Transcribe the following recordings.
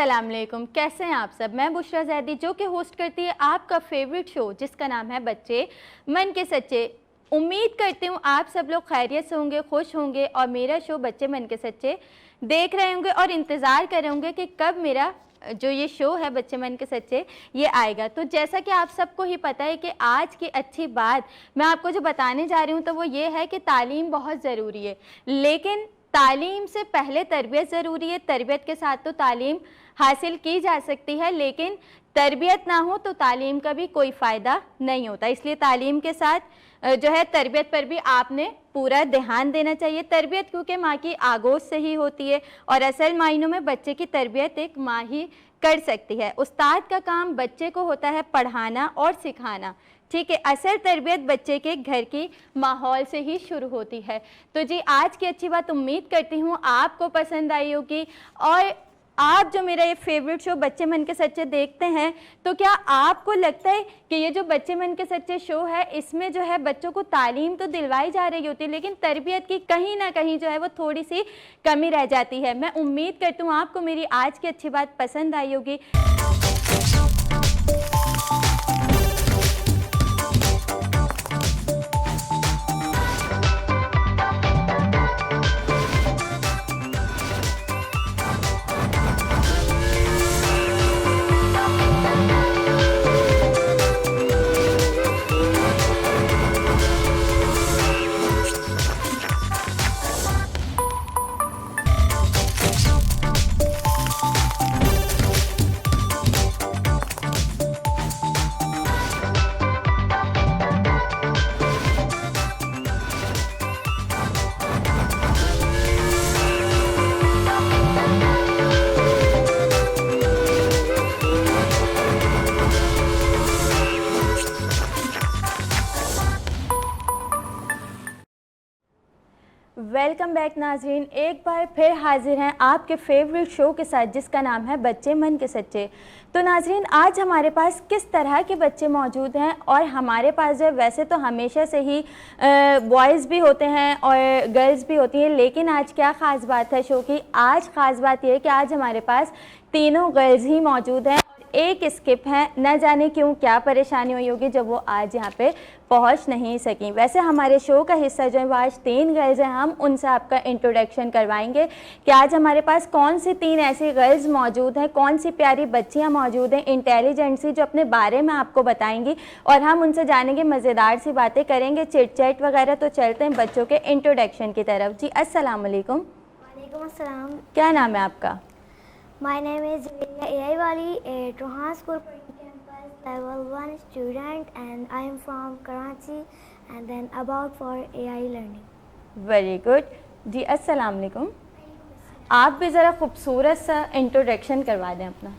अस्सलाम वालेकुम, कैसे हैं आप सब। मैं बुशरा जैदी जो कि होस्ट करती है आपका फेवरेट शो जिसका नाम है बच्चे मन के सच्चे। उम्मीद करती हूँ आप सब लोग खैरियत से होंगे, खुश होंगे और मेरा शो बच्चे मन के सच्चे देख रहे होंगे और इंतज़ार कर रहे होंगे कि कब मेरा जो ये शो है बच्चे मन के सच्चे ये आएगा। तो जैसा कि आप सबको ही पता है कि आज की अच्छी बात मैं आपको जो बताने जा रही हूँ तो वो ये है कि तालीम बहुत ज़रूरी है, लेकिन तालीम से पहले तरबियत ज़रूरी है। तरबियत के साथ तो तालीम हासिल की जा सकती है, लेकिन तरबियत ना हो तो तालीम का भी कोई फ़ायदा नहीं होता। इसलिए तालीम के साथ जो है तरबियत पर भी आपने पूरा ध्यान देना चाहिए। तरबियत क्योंकि माँ की आगोश से ही होती है और असल मायनों में बच्चे की तरबियत एक माँ ही कर सकती है। उस्ताद का काम बच्चे को होता है पढ़ाना और सिखाना, ठीक है। असल तरबियत बच्चे के घर की माहौल से ही शुरू होती है। तो जी आज की अच्छी बात उम्मीद करती हूँ आपको पसंद आई होगी। और आप जो मेरा ये फेवरेट शो बच्चे मन के सच्चे देखते हैं तो क्या आपको लगता है कि ये जो बच्चे मन के सच्चे शो है इसमें जो है बच्चों को तालीम तो दिलवाई जा रही होती है, लेकिन तरबियत की कहीं ना कहीं जो है वो थोड़ी सी कमी रह जाती है। मैं उम्मीद करती हूँ आपको मेरी आज की अच्छी बात पसंद आई होगी। वेलकम बैक नाजरीन, एक बार फिर हाजिर हैं आपके फेवरेट शो के साथ जिसका नाम है बच्चे मन के सच्चे। तो नाजरीन आज हमारे पास किस तरह के बच्चे मौजूद हैं, और हमारे पास जो वैसे तो हमेशा से ही बॉयज़ भी होते हैं और गर्ल्स भी होती हैं, लेकिन आज क्या ख़ास बात है शो की। आज ख़ास बात यह है कि आज हमारे पास तीनों गर्ल्स ही मौजूद हैं, एक स्किप है। न जाने क्यों क्या परेशानी हुई होगी जब वो आज यहाँ पे पहुँच नहीं सकी। वैसे हमारे शो का हिस्सा जो है वो आज तीन गर्ल्स हैं, हम उनसे आपका इंट्रोडक्शन करवाएंगे कि आज हमारे पास कौन सी तीन ऐसी गर्ल्स मौजूद हैं, कौन सी प्यारी बच्चियाँ मौजूद हैं इंटेलिजेंट सी जो अपने बारे में आपको बताएंगी और हम उनसे जानेंगे, मज़ेदार सी बातें करेंगे, चिट चैट वगैरह। तो चलते हैं बच्चों के इंट्रोडक्शन की तरफ। जी अस्सलाम वालेकुम। वालेकुम अस्सलाम। क्या नाम है आपका? My name is AI Wali, a Rohan School campus level 1 student, and I am from Karachi and then about for AI learning. Very good. जी अस्सलाम वालेकुम। आप भी ज़रा खूबसूरत सा इंट्रोडक्शन करवा दें अपना।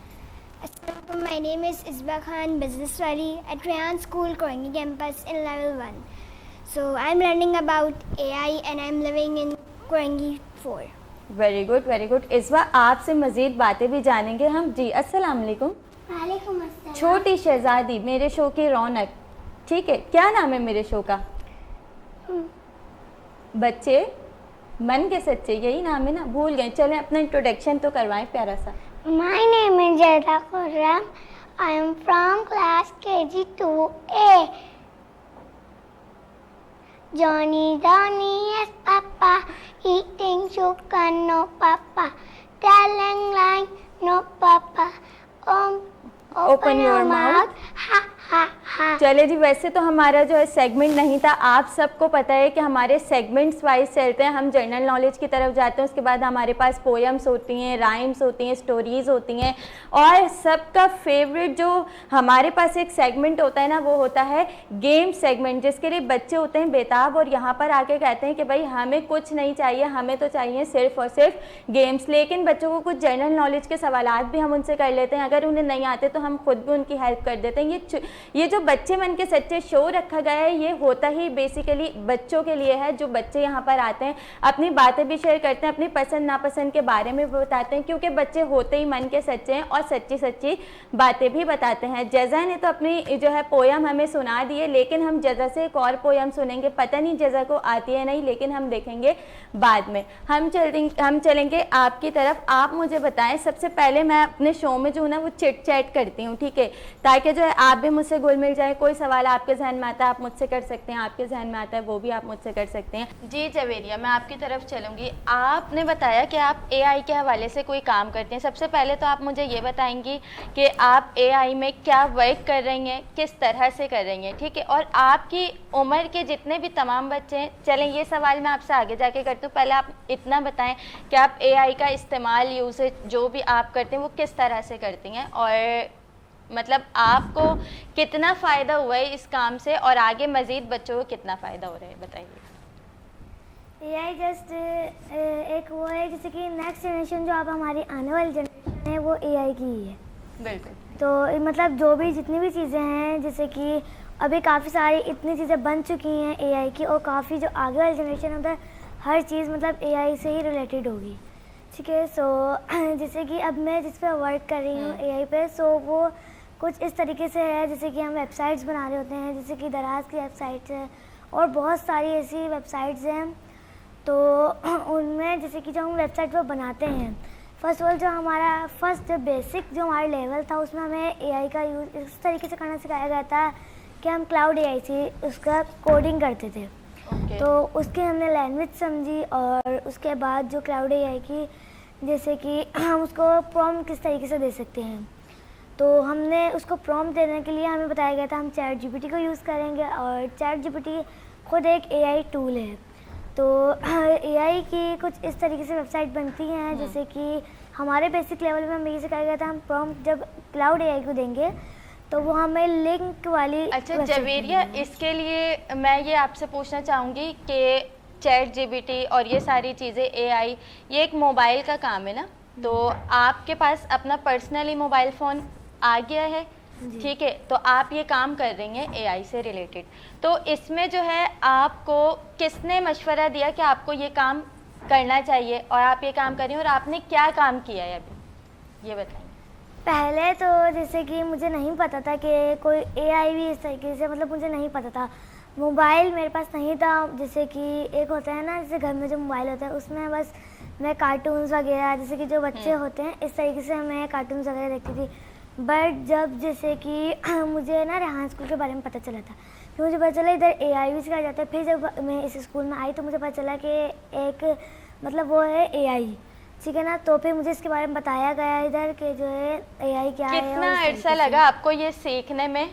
Assalamualaikum. My name is Isba Khan, business study at Rohan School Korangi campus in level 1. So I am learning about AI and I am living in Korangi 4. Very good very good. इस बार आपसे मज़ीद बातें भी जानेंगे हम। जी अस्सलाम वालेकुम। वालेकुम अस्सलाम। छोटी शहजादी, मेरे शो की रौनक, ठीक है। क्या नाम है मेरे शो का? बच्चे मन के सच्चे, यही नाम है ना? भूल गए। चलें अपना इंट्रोडक्शन तो करवाएं प्यारा सा। My name is Jada Khurram. I am from class KG 2A. Johnny, yes, Papa. Eating sugar, no, Papa. Telling lie, no, Papa. Open your mouth. Ha, ha, ha. चले जी, वैसे तो हमारा जो है सेगमेंट नहीं था, आप सबको पता है कि हमारे सेगमेंट्स वाइज चलते हैं। हम जनरल नॉलेज की तरफ जाते हैं, उसके बाद हमारे पास पोएम्स होती हैं, राइम्स होती हैं, स्टोरीज़ होती हैं, और सबका फेवरेट जो हमारे पास एक सेगमेंट होता है ना वो होता है गेम सेगमेंट, जिसके लिए बच्चे होते हैं बेताब और यहाँ पर आके कहते हैं कि भाई हमें कुछ नहीं चाहिए, हमें तो चाहिए सिर्फ और सिर्फ गेम्स। लेकिन बच्चों को कुछ जनरल नॉलेज के सवालात भी हम उनसे कर लेते हैं, अगर उन्हें नहीं आते तो हम खुद भी उनकी हेल्प कर देते हैं। ये जो बच्चे मन के सच्चे शो रखा गया है ये होता ही बेसिकली बच्चों के लिए है। जो बच्चे यहाँ पर आते हैं अपनी बातें भी शेयर करते हैं, अपनी पसंद नापसंद के बारे में भी बताते हैं, क्योंकि बच्चे होते ही मन के सच्चे हैं और सच्ची सच्ची बातें भी बताते हैं। जज़ा ने तो अपनी जो है पोयम हमें सुना दी है, लेकिन हम जज़ा से एक और पोयम सुनेंगे। पता नहीं जज़ा को आती है नहीं, लेकिन हम देखेंगे बाद में। हम चलेंगे आपकी तरफ। आप मुझे बताएं, सबसे पहले मैं अपने शो में जो है ना वो चिट चैट करती हूँ, ठीक है, ताकि जो है आप भी मुझसे घुल मिल जाए। कोई सवाल आपके जहन में आता है आप मुझसे कर सकते हैं, आपके जहन में आता है वो भी आप मुझसे कर सकते हैं। जी जवेरिया, मैं आपकी तरफ चलूँगी। आपने बताया कि आप AI के हवाले से कोई काम करते हैं। सबसे पहले तो आप मुझे ये बताएंगी कि आप AI में क्या वर्क कर रही हैं, किस तरह से कर रही हैं, ठीक है, और आपकी उम्र के जितने भी तमाम बच्चे हैं। चलें ये सवाल मैं आपसे आगे जाके करती हूँ, पहले आप इतना बताएं कि आप AI का इस्तेमाल यूसेज जो भी आप करते हैं वो किस तरह से करती हैं, और मतलब आपको कितना फ़ायदा हुआ है इस काम से और आगे मज़ीद बच्चों को कितना फ़ायदा हो रहा है, बताइए। AI जस्ट एक वो है जैसे कि नेक्स्ट जनरेशन जो अब हमारी आने वाली जनरेशन है वो AI की ही है। बिल्कुल। तो मतलब जो भी जितनी भी चीज़ें हैं जैसे कि अभी काफ़ी सारी इतनी चीज़ें बन चुकी हैं AI की, और काफ़ी जो आगे वाली जनरेशन होता है हर चीज़ मतलब AI से ही रिलेटेड होगी, ठीक है। सो जैसे कि अब मैं जिस पे वर्क कर रही हूँ AI पे, सो वो कुछ इस तरीके से है जैसे कि हम वेबसाइट्स बना रहे होते हैं, जैसे कि दराज की वेबसाइट्स है और बहुत सारी ऐसी वेबसाइट्स हैं। तो उनमें जैसे कि जो हम वेबसाइट पर बनाते हैं, फर्स्ट ऑफ ऑल जो हमारा फर्स्ट जो बेसिक जो हमारा लेवल था उसमें हमें AI का यूज़ इस तरीके से करना सिखाया गया था कि हम क्लाउड AI से उसका कोडिंग करते थे। तो उसके हमने लैंग्वेज समझी, और उसके बाद जो क्लाउड AI की जैसे कि हम उसको प्रॉम्प्ट किस तरीके से दे सकते हैं, तो हमने उसको प्रॉम्प्ट देने के लिए हमें बताया गया था हम चैट GPT को यूज़ करेंगे, और चैट GPT खुद एक AI टूल है। तो AI की कुछ इस तरीके से वेबसाइट बनती हैं जैसे कि हमारे बेसिक लेवल में हमें ये सिखाया गया था हम प्रॉम्प्ट जब क्लाउड AI को देंगे तो वो हमें लिंक वाली। अच्छा जवेरिया, इसके लिए मैं ये आपसे पूछना चाहूँगी कि चैट GPT और ये सारी चीज़ें AI ये एक मोबाइल का काम है ना, तो आपके पास अपना पर्सनली मोबाइल फ़ोन आ गया है, ठीक है, तो आप ये काम कर रही हैं AI से रिलेटेड, तो इसमें जो है आपको किसने मशवरा दिया कि आपको ये काम करना चाहिए और आप ये काम कर रही हैं, और आपने क्या काम किया है अभी, ये बताइए। पहले तो जैसे कि मुझे नहीं पता था कि कोई AI भी इस तरीके से, मतलब मुझे नहीं पता था, मोबाइल मेरे पास नहीं था। जैसे कि एक होता है ना जैसे घर में जो मोबाइल होता है उसमें बस मैं कार्टून्स वगैरह जैसे कि जो बच्चे होते हैं इस तरीके से मैं कार्टून्स वगैरह देखती थी। बट जब जैसे कि मुझे ना रेहान स्कूल के बारे में पता चला था, फिर मुझे पता चला इधर AI भी सिखाया जाता है। फिर जब मैं इस स्कूल में आई तो मुझे पता चला कि एक मतलब वो है AI, ठीक है ना, तो फिर मुझे इसके बारे में बताया गया इधर कि जो है AI क्या है। कितना अरसा लगा आपको ये सीखने में,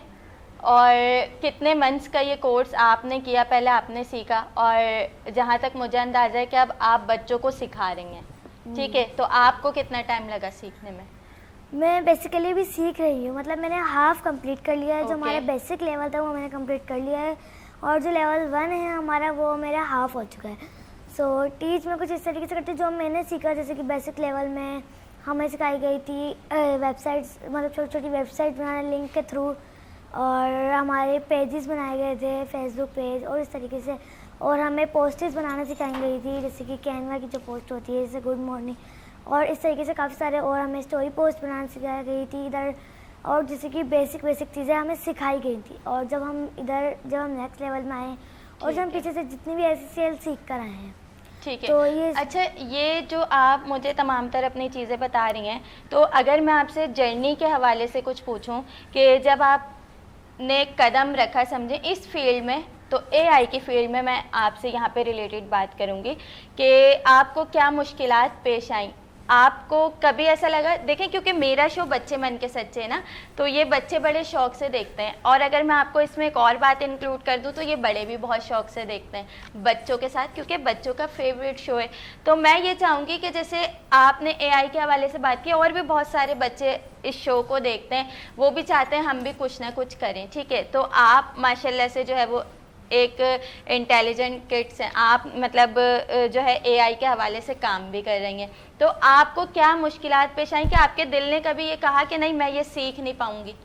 और कितने मंथ्स का ये कोर्स आपने किया, पहले आपने सीखा, और जहाँ तक मुझे अंदाज़ा है कि अब आप बच्चों को सिखा रही हैं, ठीक है, तो आपको कितना टाइम लगा सीखने में? मैं बेसिकली भी सीख रही हूँ, मतलब मैंने हाफ कंप्लीट कर लिया है। जो हमारा बेसिक लेवल था वो मैंने कंप्लीट कर लिया है, और जो लेवल 1 है हमारा वो मेरा हाफ हो चुका है। सो टीच मैं कुछ इस तरीके से करती हूँ जो मैंने सीखा, जैसे कि बेसिक लेवल में हमें सिखाई गई थी वेबसाइट्स, मतलब छोटी छोटी वेबसाइट बनाना लिंक के थ्रू, और हमारे पेजेस बनाए गए थे फेसबुक पेज और इस तरीके से, और हमें पोस्टर्स बनाना सिखाई गई थी जैसे कि कैनवा की जो पोस्ट होती है जैसे गुड मॉर्निंग, और इस तरीके से काफ़ी सारे, और हमें स्टोरी पोस्ट बनाना सिखाई गई थी इधर, और जैसे कि बेसिक चीज़ें हमें सिखाई गई थी। और जब हम नेक्स्ट लेवल में आए और जब हम पीछे से जितनी भी SSCL सीख कर आए हैं, ठीक है, तो ये अच्छा ये जो आप मुझे तमाम तरह अपनी चीज़ें बता रही हैं, तो अगर मैं आपसे जर्नी के हवाले से कुछ पूछूं कि जब आपने कदम रखा समझे इस फील्ड में, तो AI की फील्ड में मैं आपसे यहाँ पे रिलेटेड बात करूँगी कि आपको क्या मुश्किलात पेश आई, आपको कभी ऐसा लगा, देखें क्योंकि मेरा शो बच्चे मन के सच्चे ना, तो ये बच्चे बड़े शौक से देखते हैं, और अगर मैं आपको इसमें एक और बात इंक्लूड कर दूं तो ये बड़े भी बहुत शौक से देखते हैं बच्चों के साथ, क्योंकि बच्चों का फेवरेट शो है। तो मैं ये चाहूँगी कि जैसे आपने AI के हवाले से बात की, और भी बहुत सारे बच्चे इस शो को देखते हैं, वो भी चाहते हैं हम भी कुछ ना कुछ करें, ठीक है, तो आप माशाल्लाह से जो है वो एक इंटेलिजेंट किड्स हैं आप, मतलब जो है AI के हवाले से काम भी कर रही हैं, तो आपको क्या मुश्किलात पेश आई कि आपके दिल ने कभी ये कहा कि नहीं मैं ये सीख नहीं पाऊंगी?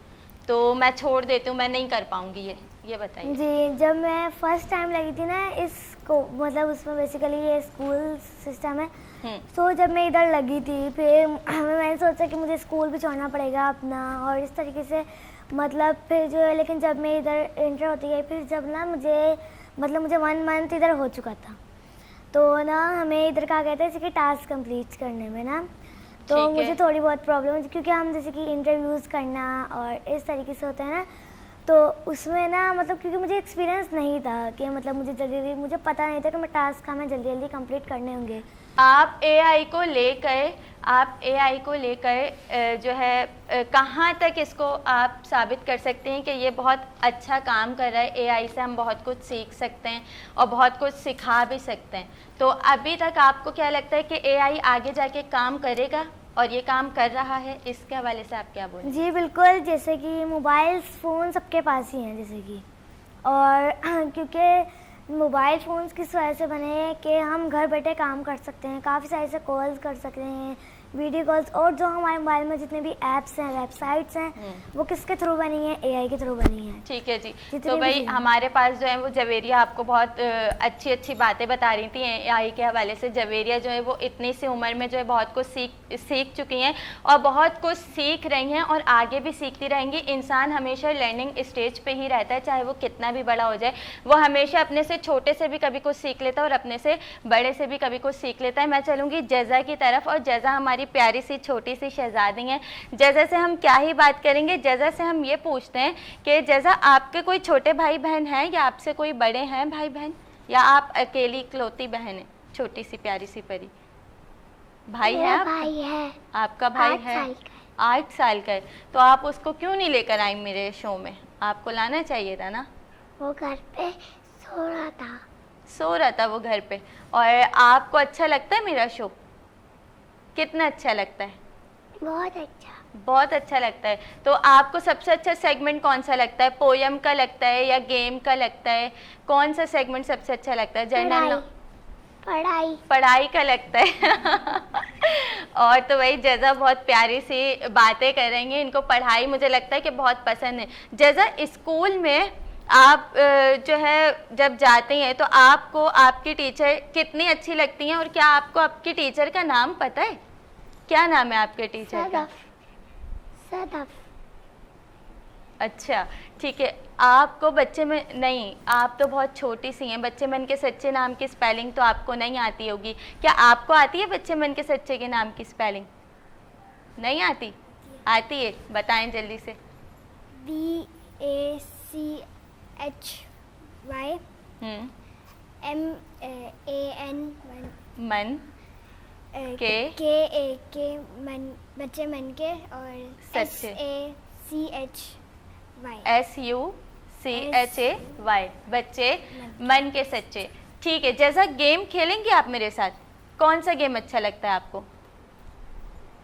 तो मैं छोड़ देती हूँ, मैं नहीं कर पाऊंगी ये बताइए। जी, जब मैं फर्स्ट टाइम लगी थी ना इसको, मतलब उसमें बेसिकली ये स्कूल सिस्टम है, तो जब मैं इधर लगी थी फिर मैंने सोचा कि मुझे स्कूल भी छोड़ना पड़ेगा अपना, और इस तरीके से मतलब फिर जो है, लेकिन जब मैं इधर एंटर होती गई, फिर जब ना मुझे 1 मंथ इधर हो चुका था, तो ना हमें इधर कहा गया था जैसे कि टास्क कंप्लीट करने में ना, तो मुझे थोड़ी बहुत प्रॉब्लम हुई, क्योंकि हम जैसे कि इंटरव्यूज़ करना और इस तरीके से होते हैं ना, तो उसमें ना मतलब क्योंकि मुझे एक्सपीरियंस नहीं था कि मतलब मुझे जल्दी मुझे पता नहीं था कि मैं टास्क हमें जल्दी कंप्लीट करने होंगे। आप एआई को लेकर जो है कहाँ तक इसको आप साबित कर सकते हैं कि ये बहुत अच्छा काम कर रहा है, एआई से हम बहुत कुछ सीख सकते हैं और बहुत कुछ सिखा भी सकते हैं। तो अभी तक आपको क्या लगता है कि एआई आगे जाके काम करेगा और ये काम कर रहा है, इसके हवाले से आप क्या बोलें? जी बिल्कुल, जैसे कि मोबाइल फ़ोन सबके पास ही हैं जैसे कि, और क्योंकि मोबाइल फ़ोन्स किस वजह से बने हैं कि हम घर बैठे काम कर सकते हैं, काफ़ी सारे से कॉल्स कर सकते हैं, वीडियो कॉल्स, और जो हमारे मोबाइल में जितने भी ऐप्स हैं, वेबसाइट्स हैं, वो किसके थ्रू बनी है? एआई के थ्रू बनी है। ठीक है जी। तो भाई हमारे पास जो है वो जवेरिया आपको बहुत अच्छी अच्छी बातें बता रही थी एआई के हवाले से। जवेरिया जो है वो इतनी सी उम्र में जो है बहुत कुछ सीख चुकी हैं और बहुत कुछ सीख रही हैं और आगे भी सीखती रहेंगी। इंसान हमेशा लर्निंग स्टेज पे ही रहता है, चाहे वो कितना भी बड़ा हो जाए, वो हमेशा अपने से छोटे से भी कभी कुछ सीख लेता है और अपने से बड़े से भी कभी कुछ सीख लेता है। मैं चलूँगी जज़ा की तरफ, और जज़ा हमारी प्यारी सी छोटी सी शहजादी हैं। जज़ा से हम क्या ही बात करेंगे, जज़ा से हम ये पूछते हैं कि जज़ा आपके कोई छोटे भाई बहन हैं या आपसे कोई बड़े हैं भाई बहन, या आप अकेली इकलौती बहन है, छोटी सी प्यारी सी परी? भाई है आपका? भाई है। आपका भाई है? 8 साल का है। तो आप उसको क्यों नहीं लेकर आई मेरे शो में? आपको लाना चाहिए था ना। वो घर पे सो रहा था वो घर पे। और आपको अच्छा लगता है मेरा शो? कितना अच्छा लगता है? बहुत अच्छा लगता है। तो आपको सबसे अच्छा सेगमेंट कौन सा लगता है? पोयम का लगता है या गेम का लगता है? कौन सा सेगमेंट सबसे अच्छा लगता है? जनरल पढ़ाई का लगता है। और तो वही जज़ा बहुत प्यारी सी बातें करेंगे, इनको पढ़ाई मुझे लगता है कि बहुत पसंद है। जज़ा स्कूल में आप जो है जब जाते हैं तो आपको आपकी टीचर कितनी अच्छी लगती हैं, और क्या आपको आपकी टीचर का नाम पता है? क्या नाम है आपके टीचर का? सदफ। अच्छा ठीक है। आपको बच्चे में नहीं, आप तो बहुत छोटी सी हैं, बच्चे मन के सच्चे नाम की स्पेलिंग तो आपको नहीं आती होगी। क्या आपको आती है बच्चे मन के सच्चे के नाम की स्पेलिंग? नहीं आती? आती है, बताएं जल्दी से। BACHY MAN मन के मन, बच्चे मन के, और सच्चे SUCHAY बच्चे मन के सच्चे। ठीक है जैसा गेम खेलेंगे आप मेरे साथ? कौन सा गेम अच्छा लगता है आपको?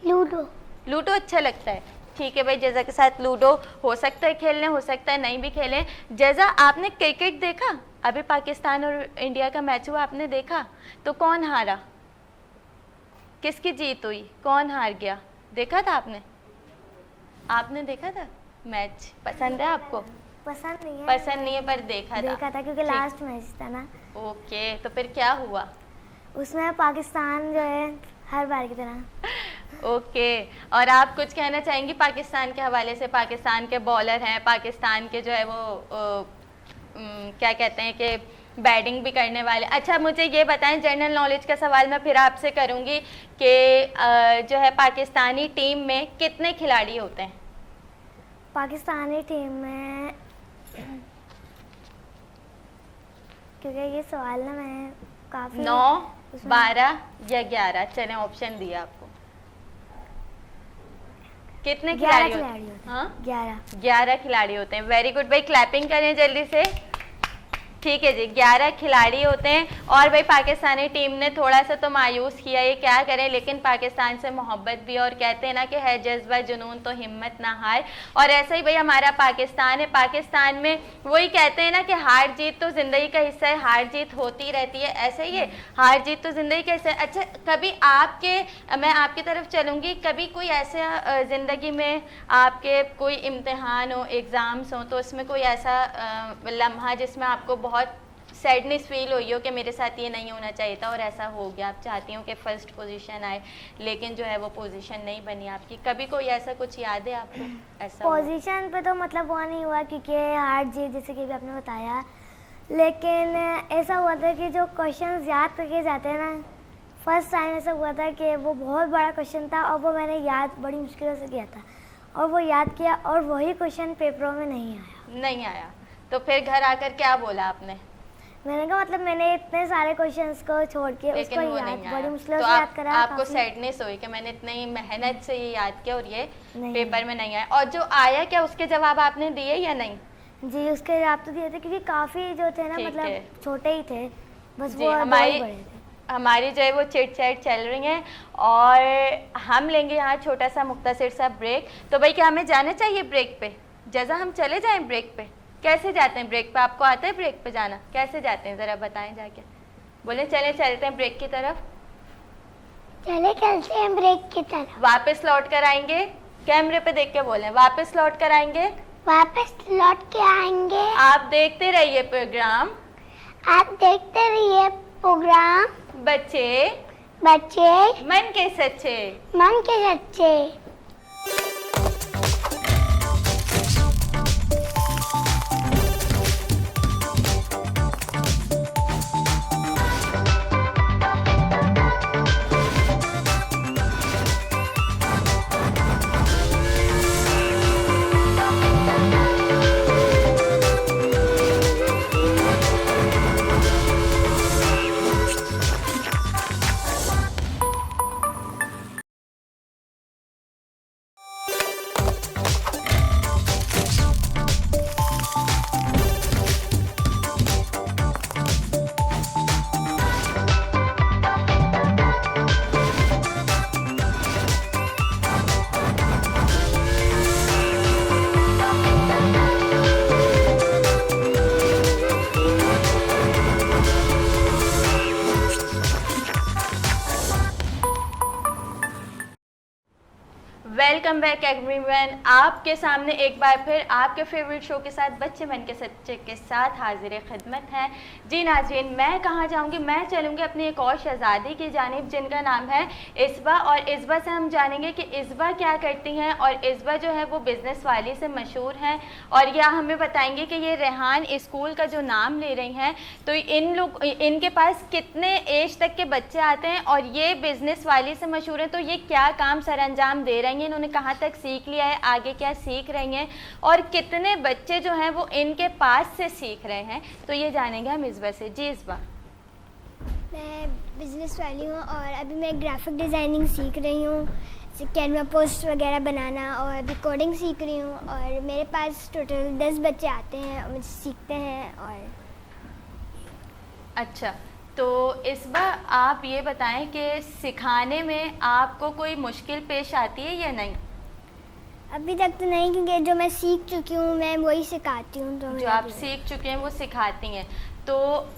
लूडो अच्छा लगता है। ठीक है भाई, जज़ा के साथ लूडो हो सकता है खेलने, हो सकता है नहीं भी खेलें। जज़ा आपने क्रिकेट देखा? अभी पाकिस्तान और इंडिया का मैच हुआ, आपने देखा? तो कौन हारा? किसकी जीत हुई? कौन हार गया? देखा था आपने? आपने देखा था मैच? पसंद है आपको? पसंद नहीं है पर देखा था क्योंकि लास्ट मैच था ना। ओके, तो फिर क्या हुआ उसमें? पाकिस्तान जो है हर बार की तरह। ओके, और आप कुछ कहना चाहेंगी पाकिस्तान के हवाले से? पाकिस्तान के बॉलर हैं, पाकिस्तान के जो है वो क्या कहते हैं कि बैटिंग भी करने वाले। अच्छा मुझे ये बताएं, जनरल नॉलेज का सवाल मैं फिर आपसे करूंगी कि जो है पाकिस्तानी टीम में कितने खिलाड़ी होते हैं? पाकिस्तानी टीम में, क्योंकि ये सवाल ना मैं काफ़ी 9, 12 या 11? चलें ऑप्शन दिए आपको। कितने खिलाड़ी होते हैं? हाँ 11 11 खिलाड़ी होते हैं। वेरी गुड भाई, क्लैपिंग करें जल्दी से। ठीक है जी, 11 खिलाड़ी होते हैं और भाई पाकिस्तानी टीम ने थोड़ा सा तो मायूस किया, ये क्या करें, लेकिन पाकिस्तान से मोहब्बत भी, और कहते हैं ना कि है जज्बा जुनून तो हिम्मत ना हार। और ऐसा ही भाई हमारा पाकिस्तान है, पाकिस्तान में वही कहते हैं ना कि हार जीत तो ज़िंदगी का हिस्सा है, हार जीत होती रहती है, ऐसे ही है, हार जीत तो ज़िंदगी का हिस्सा है। अच्छा, कभी मैं आपकी तरफ चलूँगी, कभी कोई ऐसे ज़िंदगी में आपके कोई इम्तिहान हो, एग्ज़ाम्स हो, तो उसमें कोई ऐसा लम्हा जिसमें आपको बहुत सैडनेस फील हुई हो कि मेरे साथ ये नहीं होना चाहिए था और ऐसा हो गया, आप चाहती हो कि फर्स्ट पोजीशन आए लेकिन जो है वो पोजीशन नहीं बनी आपकी, कभी कोई ऐसा कुछ याद है आपको? ऐसा पोजीशन पे तो मतलब वो नहीं हुआ क्योंकि हार जीत जैसे कि भी आपने बताया, लेकिन ऐसा हुआ था कि जो क्वेश्चंस याद करके जाते हैं ना, फर्स्ट टाइम ऐसा हुआ था कि वो बहुत बड़ा क्वेश्चन था और वो मैंने याद बड़ी मुश्किलों से किया था और वो याद किया और वही क्वेश्चन पेपरों में नहीं आया। तो फिर घर आकर क्या बोला आपने? मैंने कहा मतलब मैंने इतने सारे क्वेश्चंस को छोड़ के उसको याद बड़ी मुश्किलों से याद करा। आपको सैडनेस हुई कि मैंने इतनी मेहनत से ये याद किया और ये पेपर में नहीं आया, और जो आया क्या उसके जवाब आपने दिए या नहीं? जी, उसके जवाब तो दिए थे क्योंकि काफ़ी जो थे ना मतलब छोटे ही थे, बस वो हमारी जो है वो चिट चैट चल रही है और हम लेंगे यहाँ छोटा सा मुख्तसर सा ब्रेक। तो भाई क्या हमें जाना चाहिए ब्रेक पे? जज़ा हम चले जाएं ब्रेक पे? कैसे जाते हैं ब्रेक पे? आपको आता है ब्रेक पे जाना? कैसे जाते हैं ज़रा बताएं जाके। बोले चले चलते हैं ब्रेक की तरफ। चले चलते हैं ब्रेक की तरफ। वापस लौट कर आएंगे, कैमरे पे देख के बोलें, वापस लौट कर आएंगे। वापस लौट के आएंगे। आप देखते रहिए प्रोग्राम, आप देखते रहिए प्रोग्राम। बच्चे बच्चे मन के सच्चे, मन के सच्चे। Welcome back everyone. आपके सामने एक बार फिर आपके फेवरेट शो के साथ बच्चे मन के सच्चे के साथ हाजिर खिदमत है। जी नाज़रीन, मैं कहाँ जाऊँगी? मैं चलूँगी अपनी एक और शहज़ादी की जानिब जिनका नाम है इस्बा, और इस्बा से हम जानेंगे कि इस्बा क्या करती हैं। और इस्बा जो है वो बिज़नेस वाली से मशहूर हैं और यह हमें बताएंगे कि ये रेहान स्कूल का जो नाम ले रही हैं तो इनके पास कितने एज तक के बच्चे आते हैं और ये बिज़नेस वाली से मशहूर हैं, तो ये क्या काम सर अंजाम दे रही हैं, इन्होंने कहाँ तक सीख लिया है, आगे क्या सीख रही हैं और कितने बच्चे जो हैं वो इनके पास से सीख रहे हैं, तो ये जानेंगे हम इस्बा से। जी इस्बा। मैं बिज़नेस वाली हूँ और अभी मैं ग्राफिक डिज़ाइनिंग सीख रही हूँ, कैनवा पोस्ट वगैरह बनाना, और अभी कोडिंग सीख रही हूँ और मेरे पास टोटल 10 बच्चे आते हैं और मुझे सीखते हैं। और अच्छा, तो इस्बा आप ये बताएं कि सिखाने में आपको कोई मुश्किल पेश आती है या नहीं? अभी तक तो नहीं, क्योंकि जो मैं सीख चुकी हूँ मैं वही सिखाती हूँ। तो जो आप सीख चुके हैं वो सिखाती हैं, तो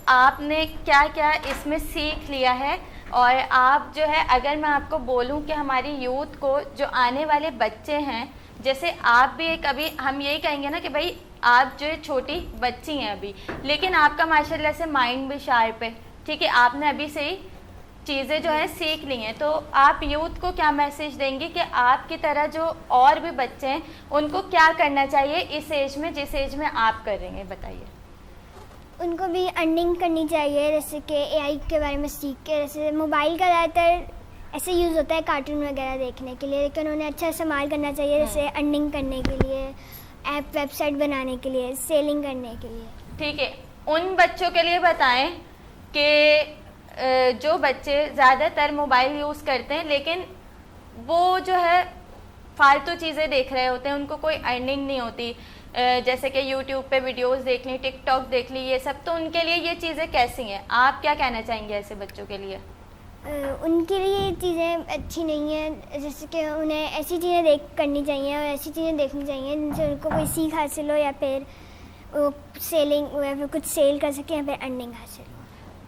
आपने क्या क्या इसमें सीख लिया है? और आप जो है, अगर मैं आपको बोलूं कि हमारी यूथ को, जो आने वाले बच्चे हैं, जैसे आप भी एक, अभी हम यही कहेंगे ना कि भाई आप जो छोटी बच्ची हैं अभी, लेकिन आपका माशाल्लाह से माइंड भी शार्प है, ठीक है, आपने अभी से ही चीज़ें जो है सीख ली हैं, तो आप यूथ को क्या मैसेज देंगे कि आपकी तरह जो और भी बच्चे हैं उनको क्या करना चाहिए इस एज में, जिस एज में आप कर रही हैं, बताइए। उनको भी अर्निंग करनी चाहिए, जैसे कि एआई के बारे में सीख के। जैसे मोबाइल का ज़्यादातर ऐसे यूज़ होता है कार्टून वगैरह देखने के लिए, लेकिन उन्हें अच्छा इस्तेमाल करना चाहिए, जैसे अर्निंग करने के लिए, ऐप वेबसाइट बनाने के लिए, सेलिंग करने के लिए। ठीक है, उन बच्चों के लिए बताएं कि जो बच्चे ज़्यादातर मोबाइल यूज़ करते हैं लेकिन वो जो है फालतू चीज़ें देख रहे होते हैं, उनको कोई अर्निंग नहीं होती, जैसे कि यूट्यूब पे वीडियोस देख ली, टिकटॉक देख ली, ये सब, तो उनके लिए ये चीज़ें कैसी हैं? आप क्या कहना चाहेंगे ऐसे बच्चों के लिए? उनके लिए ये चीज़ें अच्छी नहीं है, जैसे कि उन्हें ऐसी चीज़ें करनी चाहिए और ऐसी चीज़ें देखनी चाहिए जिनसे उनको कोई सीख हासिल हो, या फिर वो सेलिंग या फिर कुछ सेल कर सकें, या फिर अर्निंग हासिल हो।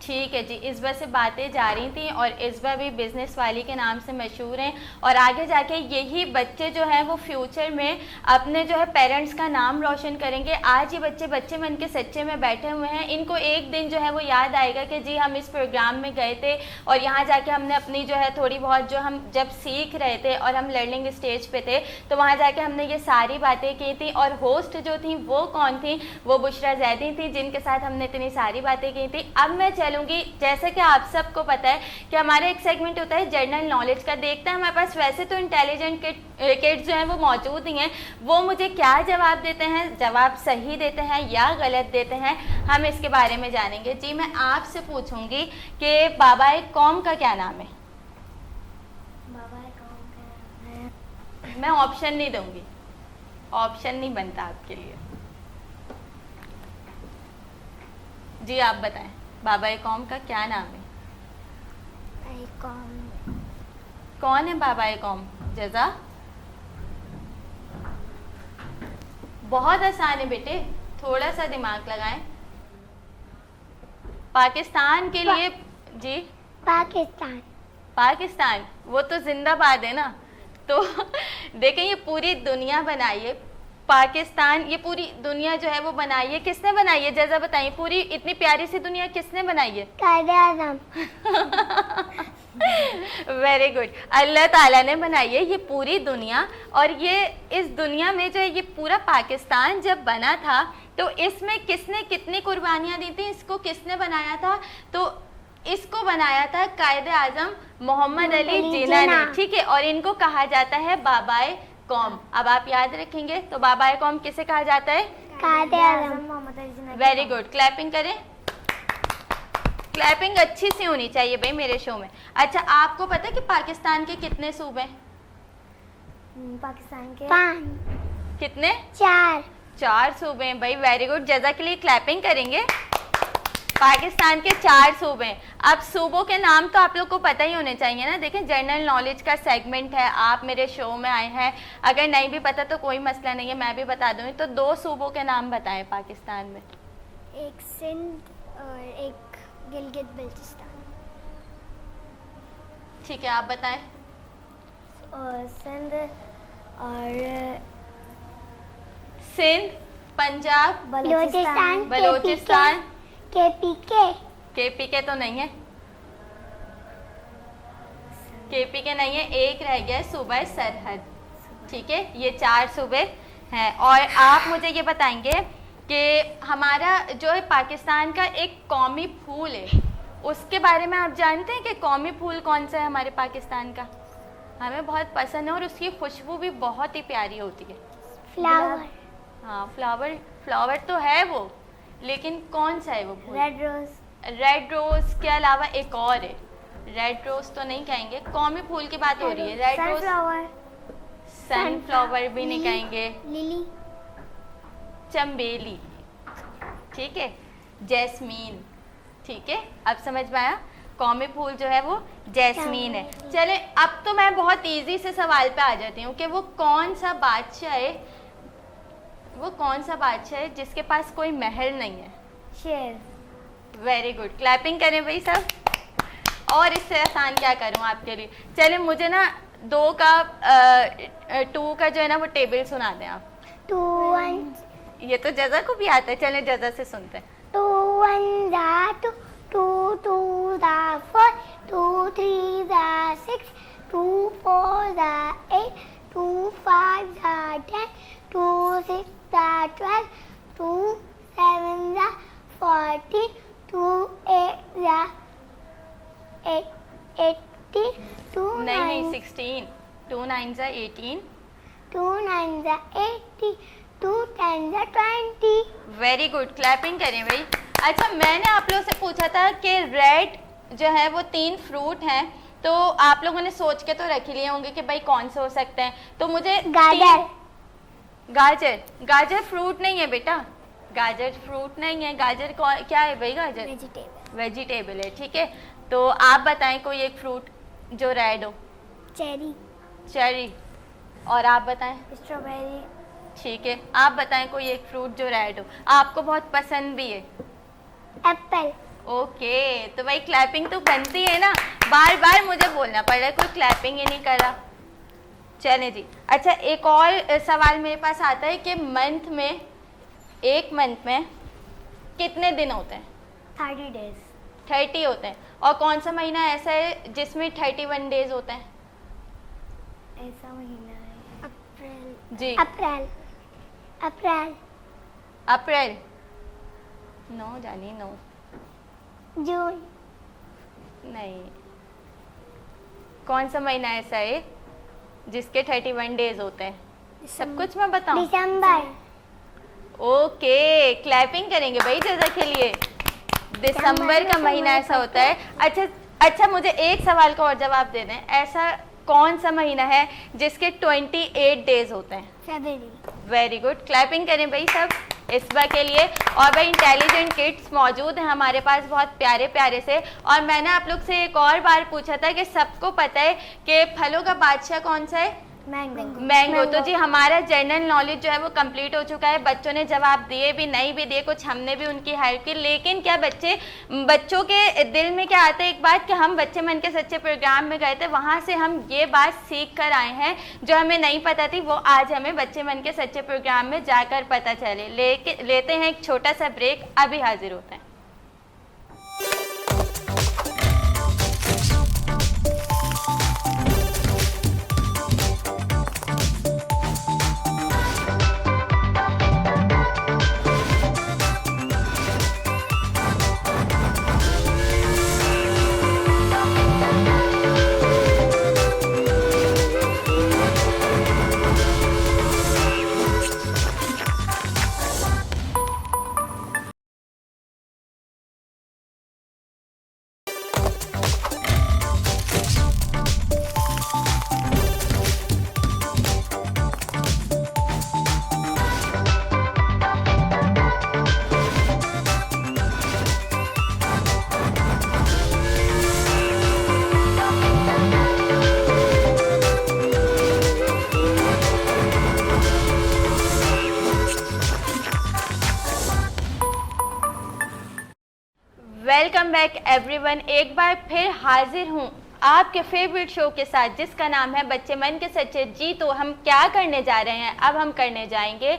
ठीक है जी, इस्बा से बातें जा रही थी और इस्बा भी बिज़नेस वाली के नाम से मशहूर हैं और आगे जाके यही बच्चे जो हैं वो फ्यूचर में अपने जो है पेरेंट्स का नाम रोशन करेंगे। आज ये बच्चे बच्चे मन के सच्चे में बैठे हुए हैं, इनको एक दिन जो है वो याद आएगा कि जी हम इस प्रोग्राम में गए थे और यहाँ जाके हमने अपनी जो है थोड़ी बहुत जो हम जब सीख रहे थे और हम लर्निंग स्टेज पे थे तो वहाँ जाके हमने ये सारी बातें की थी। और होस्ट जो थी वो कौन थी? वो बुशरा जैदी थी, जिनके साथ हमने इतनी सारी बातें की थी। अब मैं लूँगी, जैसे कि आप सबको पता है कि हमारा एक सेगमेंट होता है जनरल नॉलेज का, देखते हैं हमारे पास वैसे तो इंटेलिजेंट किड्स जो हैं वो मौजूद ही हैं, वो मुझे क्या जवाब देते हैं, जवाब सही देते हैं या गलत देते हैं, हम इसके बारे में जानेंगे। जी मैं आपसे पूछूंगी कि बाबाए कौम का क्या नाम है? बाबाए कौम का है, मैं ऑप्शन नहीं दूंगी, ऑप्शन नहीं बनता आपके लिए। जी आप बताएं, बाबाए कौम का क्या नाम है? कौन है बाबाए कौम? जज़ा? बहुत आसान है बेटे, थोड़ा सा दिमाग लगाएं। पाकिस्तान के लिए जी, पाकिस्तान। पाकिस्तान वो तो जिंदाबाद है ना। तो देखें ये पूरी दुनिया बनाई है, पाकिस्तान ये पूरी दुनिया जो है वो बनाई है, किसने बनाई है? जज़ा बताइए, पूरी इतनी प्यारी सी दुनिया किसने बनाई है? कायदे-ए-आज़म। वेरी गुड, अल्लाह ताला ने बनाई है ये पूरी दुनिया। और ये इस दुनिया में जो है ये पूरा पाकिस्तान जब बना था तो इसमें किसने कितनी कुर्बानियाँ दी थी, इसको किसने बनाया था? तो इसको बनाया था कायदे-ए-आज़म मोहम्मद अली जिन्ना ने, ठीक है। और इनको कहा जाता है बाबाए कौम। अब आप याद रखेंगे तो बाबाए कौम किसे कहा जाता है? Quaid-e-Azam Mohammad Ali Jinnah. Very good, clapping करें। क्लैपिंग अच्छी सी होनी चाहिए भाई मेरे शो में। अच्छा, आपको पता है कि पाकिस्तान के कितने सूबे हैं? पाकिस्तान के 5 कितने? 4 सूबे हैं भाई, वेरी गुड। जज़ा के लिए क्लैपिंग करेंगे। पाकिस्तान के 4 सूबे हैं। अब सूबों के नाम तो आप लोग को पता ही होने चाहिए ना। देखें जनरल नॉलेज का सेगमेंट है, आप मेरे शो में आए हैं, अगर नहीं भी पता तो कोई मसला नहीं है, मैं भी बता दूँगी। तो 2 सूबों के नाम बताएं पाकिस्तान में। एक सिंध और एक गिलगित बल्चिस्तान। ठीक है, आप बताएं। और सिंध और सिंध, पंजाब, बलूचिस्तान, बलूचिस्तान, केपीके। के तो नहीं है, के नहीं है। एक रह गया सूबा सरहद, ठीक है। ये 4 सूबे हैं। और आप मुझे ये बताएंगे कि हमारा जो है पाकिस्तान का एक कौमी फूल है, उसके बारे में आप जानते हैं कि कौमी फूल कौन सा है हमारे पाकिस्तान का? हमें बहुत पसंद है और उसकी खुशबू भी बहुत ही प्यारी होती है। फ्लावर। हाँ, फ्लावर तो है वो, लेकिन कौन सा है वो फूल? Red rose. रेड रोज के अलावा एक और है, रेड रोज तो नहीं कहेंगे, कौमी फूल की बात हो रही है। Red rose, sunflower. सनफ्लावर भी नहीं कहेंगे, लिली, चंबेली, ठीक है, जैस्मीन, ठीक है। अब समझ में आया, कौमी फूल जो है वो जैस्मीन है। चले, अब तो मैं बहुत इजी से सवाल पे आ जाती हूँ कि वो कौन सा बादशाह है, वो कौन सा बादशाह है जिसके पास कोई महल नहीं है? शेर। वेरी गुड, क्लैपिंग करें भाई सब। और इससे आसान क्या करूं आपके लिए? चले, मुझे ना 2 का 2 का जो है ना वो टेबल सुना दें आप। 2 1 ये तो जज़ा को भी आता है, चले जज़ा से सुनते हैं। 2 1 2 2 2 4 2 3 6 2 4 8 2 5 10 2 6 12 2 7 14 2 8 18 2 नहीं 16, 2 9 18, 2 9 80 2 10 20। वेरी गुड, क्लैपिंग करें भाई। अच्छा, मैंने आप लोगों से पूछा था कि रेड जो है वो 3 फ्रूट हैं, तो आप लोगों ने सोच के तो रख ही लिए होंगे कि भाई कौन से हो सकते हैं, तो मुझे गाजर। गाजर। गाजर फ्रूट नहीं है बेटा, गाजर फ्रूट नहीं है। गाजर क्या है भाई? गाजर वेजिटेबल। वेजिटेबल है, ठीक है। तो आप बताएं कोई एक फ्रूट जो रेड हो। चेरी। चेरी। और आप बताएं? स्ट्रॉबेरी। ठीक है, आप बताएं कोई एक फ्रूट जो रेड हो, आपको बहुत पसंद भी है। एप्पल। ओके, तो भाई क्लैपिंग तो बनती है ना, बार बार मुझे बोलना पड़ रहा है, कोई क्लैपिंग ही नहीं कर रहा। चले जी। अच्छा, एक और सवाल मेरे पास आता है कि मंथ में, एक मंथ में कितने दिन होते हैं? 30 days। 30 होते हैं। और कौन सा महीना ऐसा है जिसमें 31 डेज होते हैं? ऐसा महीना है अप्रैल। जी। अप्रैल। अप्रैल। अप्रैल। नो जानी, नो। जून। नहीं। कौन सा महीना ऐसा है जिसके 31 डेज होते हैं? सब कुछ मैं बताऊं? दिसंबर। ओके, क्लैपिंग करेंगे भाई जजा के लिए। दिसंबर का महीना ऐसा होता है। अच्छा, मुझे एक सवाल का और जवाब दे दें, ऐसा कौन सा महीना है जिसके 28 डेज होते हैं? फरवरी। वेरी गुड, क्लैपिंग करें भाई सब इसबा के लिए। और भाई इंटेलिजेंट किड्स मौजूद हैं हमारे पास बहुत प्यारे प्यारे से। और मैंने आप लोग से एक और बार पूछा था कि सबको पता है कि फलों का बादशाह कौन सा है? मैंगो। तो जी हमारा जनरल नॉलेज जो है वो कंप्लीट हो चुका है। बच्चों ने जवाब दिए भी, नहीं भी दिए, कुछ हमने भी उनकी हेल्प की। लेकिन क्या बच्चों के दिल में क्या आता है एक बात, कि हम बच्चे मन के सच्चे प्रोग्राम में गए थे, वहाँ से हम ये बात सीख कर आए हैं जो हमें नहीं पता थी, वो आज हमें बच्चे मन के सच्चे प्रोग्राम में जाकर पता चले। लेते हैं एक छोटा सा ब्रेक, अभी हाजिर होते हैं। वेलकम बैक एवरीवन, एक बार फिर हाजिर हूँ आपके फेवरेट शो के साथ जिसका नाम है बच्चे मन के सच्चे। जी, तो हम क्या करने जा रहे हैं? अब हम करने जाएंगे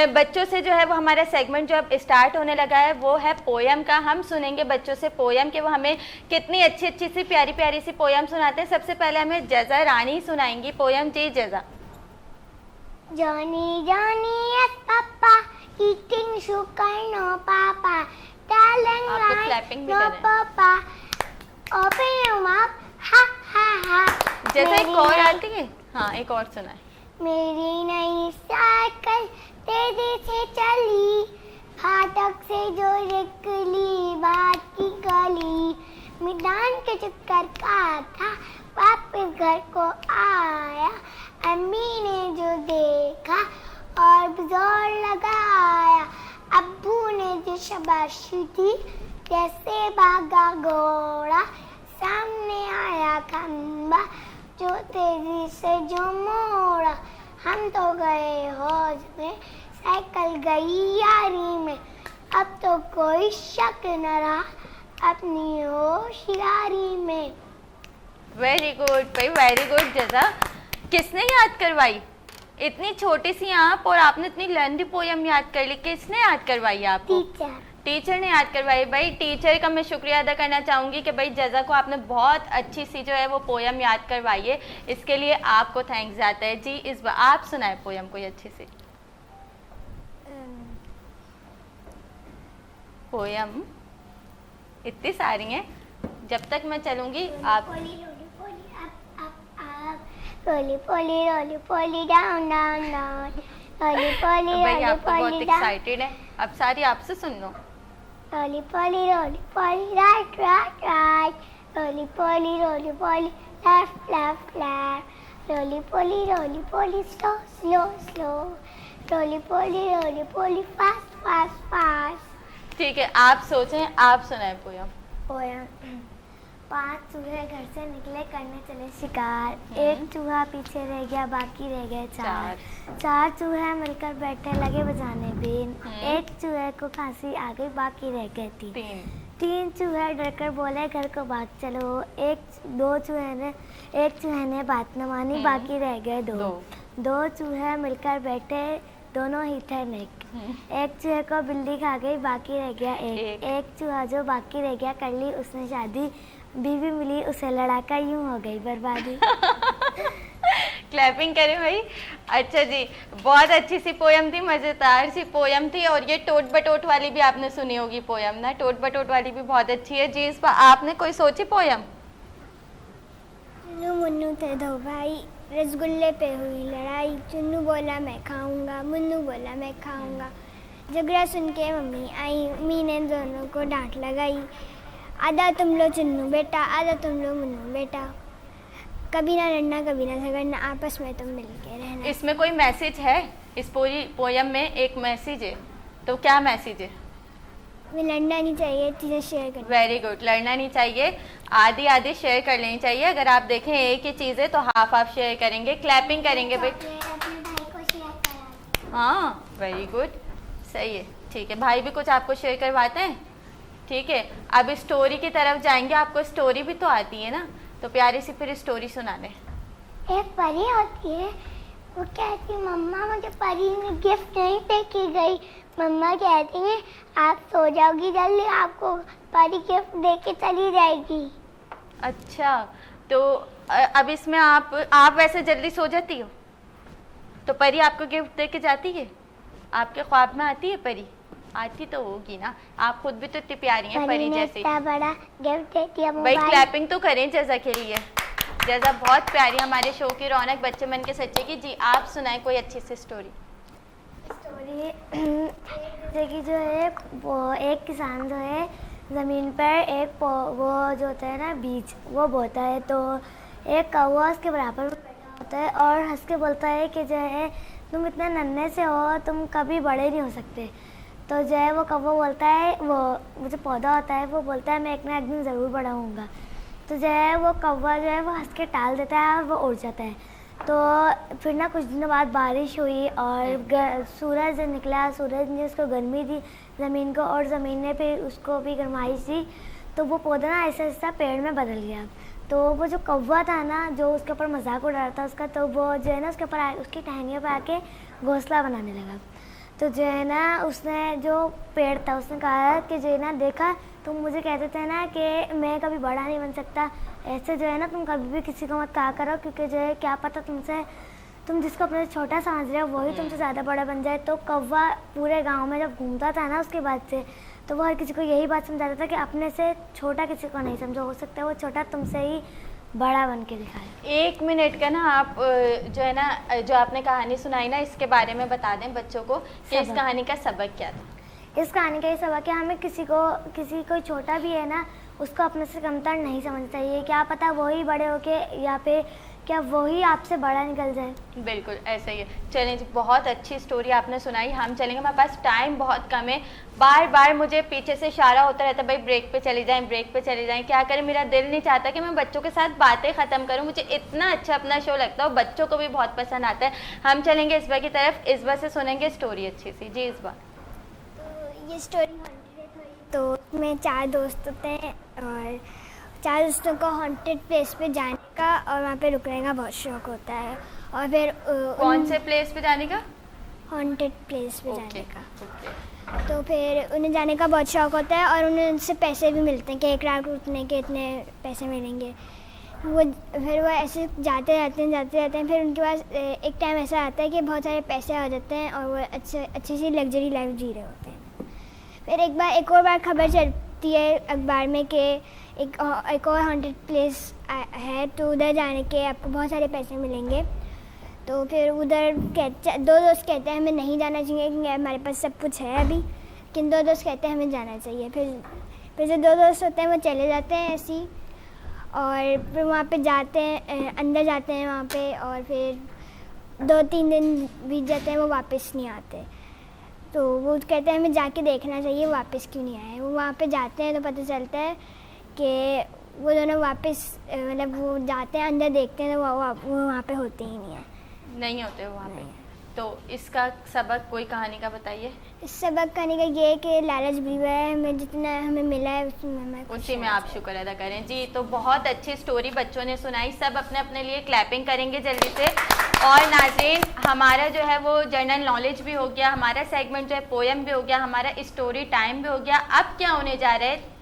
बच्चों से जो है वो हमारा सेगमेंट जो अब स्टार्ट होने लगा है वो है पोयम का। हम सुनेंगे बच्चों से पोयम के वो हमें कितनी अच्छी अच्छी सी प्यारी प्यारी सी पोयम सुनाते हैं। सबसे पहले हमें जजा रानी सुनाएंगी पोयम। जी जजा। Johnny, Johnny, yes, Papa. Eating sugar, no, Papa. Telling आप लोग lies, clapping भी no, कर रहे हैं। Papa. Open your mouth, ha, ha, ha. जैसा एक मेरी और नई- आती है, हाँ एक और सुना है। मेरी नई साइकिल तेजी से चली, फाटक से जो निकली बात की गली, मैदान के चक्कर का था वापस घर को आया, अम्मी ने जो देखा और जोर लगाया, अब्बू ने जो शाबाशी दी जैसे भागा घोड़ा, सामने आया खंबा जो तेजी से जो मोड़ा, हम तो गए हौज में साइकिल गई यारी में, अब तो कोई शक न रहा अपनी होशियारी में। वेरी गुड भाई, वेरी गुड जजा। किसने याद करवाई? इतनी छोटी सी आप और आपने इतनी लंबी पोयम याद कर ली, किसने याद करवाई आपको? टीचर। टीचर ने याद करवाई। भाई टीचर का मैं शुक्रिया अदा करना चाहूँगी कि भाई जजा को आपने बहुत अच्छी सी जो है वो पोयम याद करवाई है, इसके लिए आपको थैंक्स जाता है। जी इस बार आप सुनाए पोयम कोई अच्छी सी पोयम। इतनी सारी हैं, जब तक मैं चलूँगी आप। रोली पोली डाउन डाउन डाउन, रोली पोली भाई आप तो बहुत पोली डाउन, एक्साइटेड है, अब सारी आपसे सुन लो। Roly poly right right right, roly poly, left, left, left. Roly poly, slow, slow, slow. Roly poly, fast, fast, fast. ठीक है, आप सोचें, आप सुनाए पोयम। पोयम। 5 चूहे घर से निकले करने चले शिकार, एक चूहा पीछे रह गया बाकी रह गए 4 चूहे मिलकर बैठे लगे बजाने बीन, एक चूहे को खांसी आ गई बाकी रह गए 3 चूहे डरकर बोले घर को भाग चलो, एक चूहे ने बात न मानी बाकी रह गए 2 चूहे मिलकर बैठे दोनों ही थे नेक, एक चूहे को बिल्ली खा गई बाकी रह गया एक चूहा जो बाकी रह गया कर ली उसने शादी, बीवी मिली उसे लड़ाका यूं हो गई बर्बादी। क्लैपिंग करें भाई। अच्छा जी, बहुत अच्छी सी पोयम थी, मज़ेदार सी पोयम थी। और ये टोट बटोट वाली भी आपने सुनी होगी पोयम ना, टोट बटोट वाली भी बहुत अच्छी है जी। इस पर आपने कोई सोची पोयम? चुन्नू मुन्नू थे 2 भाई, रसगुल्ले पे हुई लड़ाई, चुन्नू बोला मैं खाऊंगा, मुन्नू बोला मैं खाऊंगा, झगड़ा सुन के मम्मी आई, मी ने दोनों को डांट लगाई, आधा तुम लो चुन्नू बेटा, आधा तुम लो मुन्नू बेटा, कभी ना लड़ना कभी ना झगड़ना, आपस में तुम मिल के रहना। इसमें कोई मैसेज है? इस पूरी पोयम में एक मैसेज है, तो क्या मैसेज है? में लड़ना नहीं चाहिए, चीज़ें शेयर करनी। वेरी गुड, लड़ना नहीं चाहिए, आधी आधी शेयर कर लेनी चाहिए। अगर आप देखें एक ही चीज़ है तो हाफ हाफ शेयर करेंगे, क्लैपिंग करेंगे भाई। अपने भाई को शेयर करा। हाँ, वेरी गुड, सही है। ठीक है, भाई भी कुछ आपको शेयर करवाते हैं। ठीक है, अब स्टोरी की तरफ जाएंगे। आपको स्टोरी भी तो आती है ना, तो प्यारी सी फिर स्टोरी सुना दें। एक परी होती है, वो कहती है मम्मा मुझे परी ने गिफ्ट नहीं दे के गई। मम्मा कहती हैं आप सो जाओगी जल्दी, आपको परी गिफ्ट दे के चली जाएगी। अच्छा, तो अब इसमें आप वैसे जल्दी सो जाती हो, तो परी आपको गिफ्ट दे के जाती है? आपके ख्वाब में आती है परी? आती तो होगी ना, आप खुद भी तो इतनी प्यारी हैं परी जैसी। इतना बड़ा गिफ्ट देती है भाई, क्लैपिंग तो करें जज़ा के लिए। जज़ा बहुत प्यारी, हमारे शो की रौनक, बच्चे मन के सच्चे की। जी, आप सुनाएं कोई अच्छी सी स्टोरी। जैसे कि जो है वो एक किसान जो है ज़मीन पर वो जो होता है ना बीज वो बोता है, तो एक कौवा उसके बराबर में बैठा होता है और हंस के बोलता है कि जो है तुम इतने नन्हे से हो, तुम कभी बड़े नहीं हो सकते। तो जो है वो कौवा बोलता है, वो जो पौधा होता है वो बोलता है मैं एक ना एक दिन ज़रूर बड़ा होऊंगा। तो जो है वो कौवा जो है वो हंस के टाल देता है और वो उड़ जाता है। तो फिर ना कुछ दिनों बाद बारिश हुई और सूरज निकला, सूरज ने उसको गर्मी दी ज़मीन को और ज़मीन ने फिर उसको भी गर्माइश दी, तो वो पौधा ना ऐसा ऐसा पेड़ में बदल गया। तो वो जो कौवा था ना जो उसके ऊपर मजाक उड़ा रहा था उसका, तो वो जो है ना उसके ऊपर उसकी टहनियों पर आके घोंसला बनाने लगा। तो जो है ना उसने जो पेड़ था उसने कहा कि जो है ना देखा तुम मुझे कहते थे ना कि मैं कभी बड़ा नहीं बन सकता, ऐसे जो है ना तुम कभी भी किसी को मत कहा करो, क्योंकि जो है क्या पता तुम जिसको अपने छोटा समझ रहे हो वही तुमसे ज़्यादा बड़ा बन जाए। तो कौवा पूरे गांव में जब घूमता था ना उसके बाद से, तो वो हर किसी को यही बात समझाता था कि अपने से छोटा किसी को नहीं समझो, हो सकता है वो छोटा तुमसे ही बड़ा बन के दिखाए। 1 मिनट का ना आप जो है ना जो आपने कहानी सुनाई ना इसके बारे में बता दें बच्चों को कि इस कहानी का सबक क्या था। इस कहानी का ये सबक है हमें किसी कोई छोटा भी है ना उसको अपने से कमतर नहीं समझना चाहिए। क्या पता वही बड़े होके या फिर क्या वही आपसे बड़ा निकल जाए। बिल्कुल ऐसा ही है। चलें जी, बहुत अच्छी स्टोरी आपने सुनाई। हम चलेंगे, हमारे पास टाइम बहुत कम है। बार बार मुझे पीछे से इशारा होता रहता है भाई ब्रेक पे चले जाएं, ब्रेक पे चले जाएं। क्या करें, मेरा दिल नहीं चाहता कि मैं बच्चों के साथ बातें ख़त्म करूं। मुझे इतना अच्छा अपना शो लगता है और बच्चों को भी बहुत पसंद आता है। हम चलेंगे इस बार की तरफ, इस बार से सुनेंगे स्टोरी अच्छी सी। जी इस बार तो ये स्टोरी तो उसमें 4 दोस्त होते हैं और 4 दोस्तों को हॉन्टेड प्लेस पे जाने का और वहाँ पे रुकने का बहुत शौक होता है। और फिर कौन से प्लेस पे जाने का? हॉन्टेड प्लेस पे जाने का। ओके। तो फिर उन्हें जाने का बहुत शौक होता है और उन्हें उनसे पैसे भी मिलते हैं कि एक रात रुकने के इतने पैसे मिलेंगे। फिर वो ऐसे जाते रहते हैं। फिर उनके पास एक टाइम ऐसा आता है कि बहुत सारे पैसे आ जाते हैं और वो अच्छी सी लग्जरी लाइफ जी रहे होते हैं। फिर एक और बार खबर चलती है अखबार में कि एक और हॉन्टेड प्लेस है, तो उधर जाने के आपको बहुत सारे पैसे मिलेंगे। तो फिर उधर 2 दोस्त कहते हैं हमें नहीं जाना चाहिए क्योंकि हमारे पास सब कुछ है अभी, लेकिन 2 दोस्त कहते हैं हमें जाना चाहिए। फिर जो 2 दोस्त होते हैं वो चले जाते हैं ऐसे ही। और फिर वहाँ पे जाते हैं, अंदर जाते हैं वहाँ पे, और फिर 2-3 दिन बीत जाते हैं, वो वापस नहीं आते। तो वो कहते हैं हमें जाके देखना चाहिए वापस क्यों नहीं आए। वो वहाँ पे जाते हैं तो पता चलता है कि वो दोनों वापस मतलब वो जाते हैं अंदर, देखते हैं तो वो वहाँ पे होते ही नहीं होते वहाँ पे। तो इसका सबक कोई कहानी का बताइए। इस सबक करने का ये है कि लालच बुरी है, हमें जितना हमें मिला है उसी में आप शुक्र अदा करें। जी, तो बहुत अच्छी स्टोरी बच्चों ने सुनाई। सब अपने अपने लिए क्लैपिंग करेंगे जल्दी से। और नाज़रीन, हमारा जो है वो जनरल नॉलेज भी हो गया, हमारा सेगमेंट जो है पोएम भी हो गया, हमारा स्टोरी टाइम भी हो गया। अब क्या होने जा रहा है,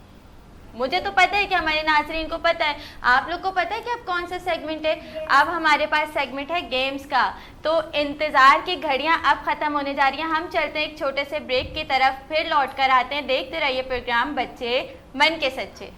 मुझे तो पता है कि हमारे नाज़रीन को पता है, आप लोग को पता है कि अब कौन सा सेगमेंट है। अब हमारे पास सेगमेंट है गेम्स का। तो इंतज़ार की घड़ियां अब ख़त्म होने जा रही हैं। हम चलते हैं एक छोटे से ब्रेक की तरफ, फिर लौट कर आते हैं। देखते रहिए प्रोग्राम बच्चे मन के सच्चे।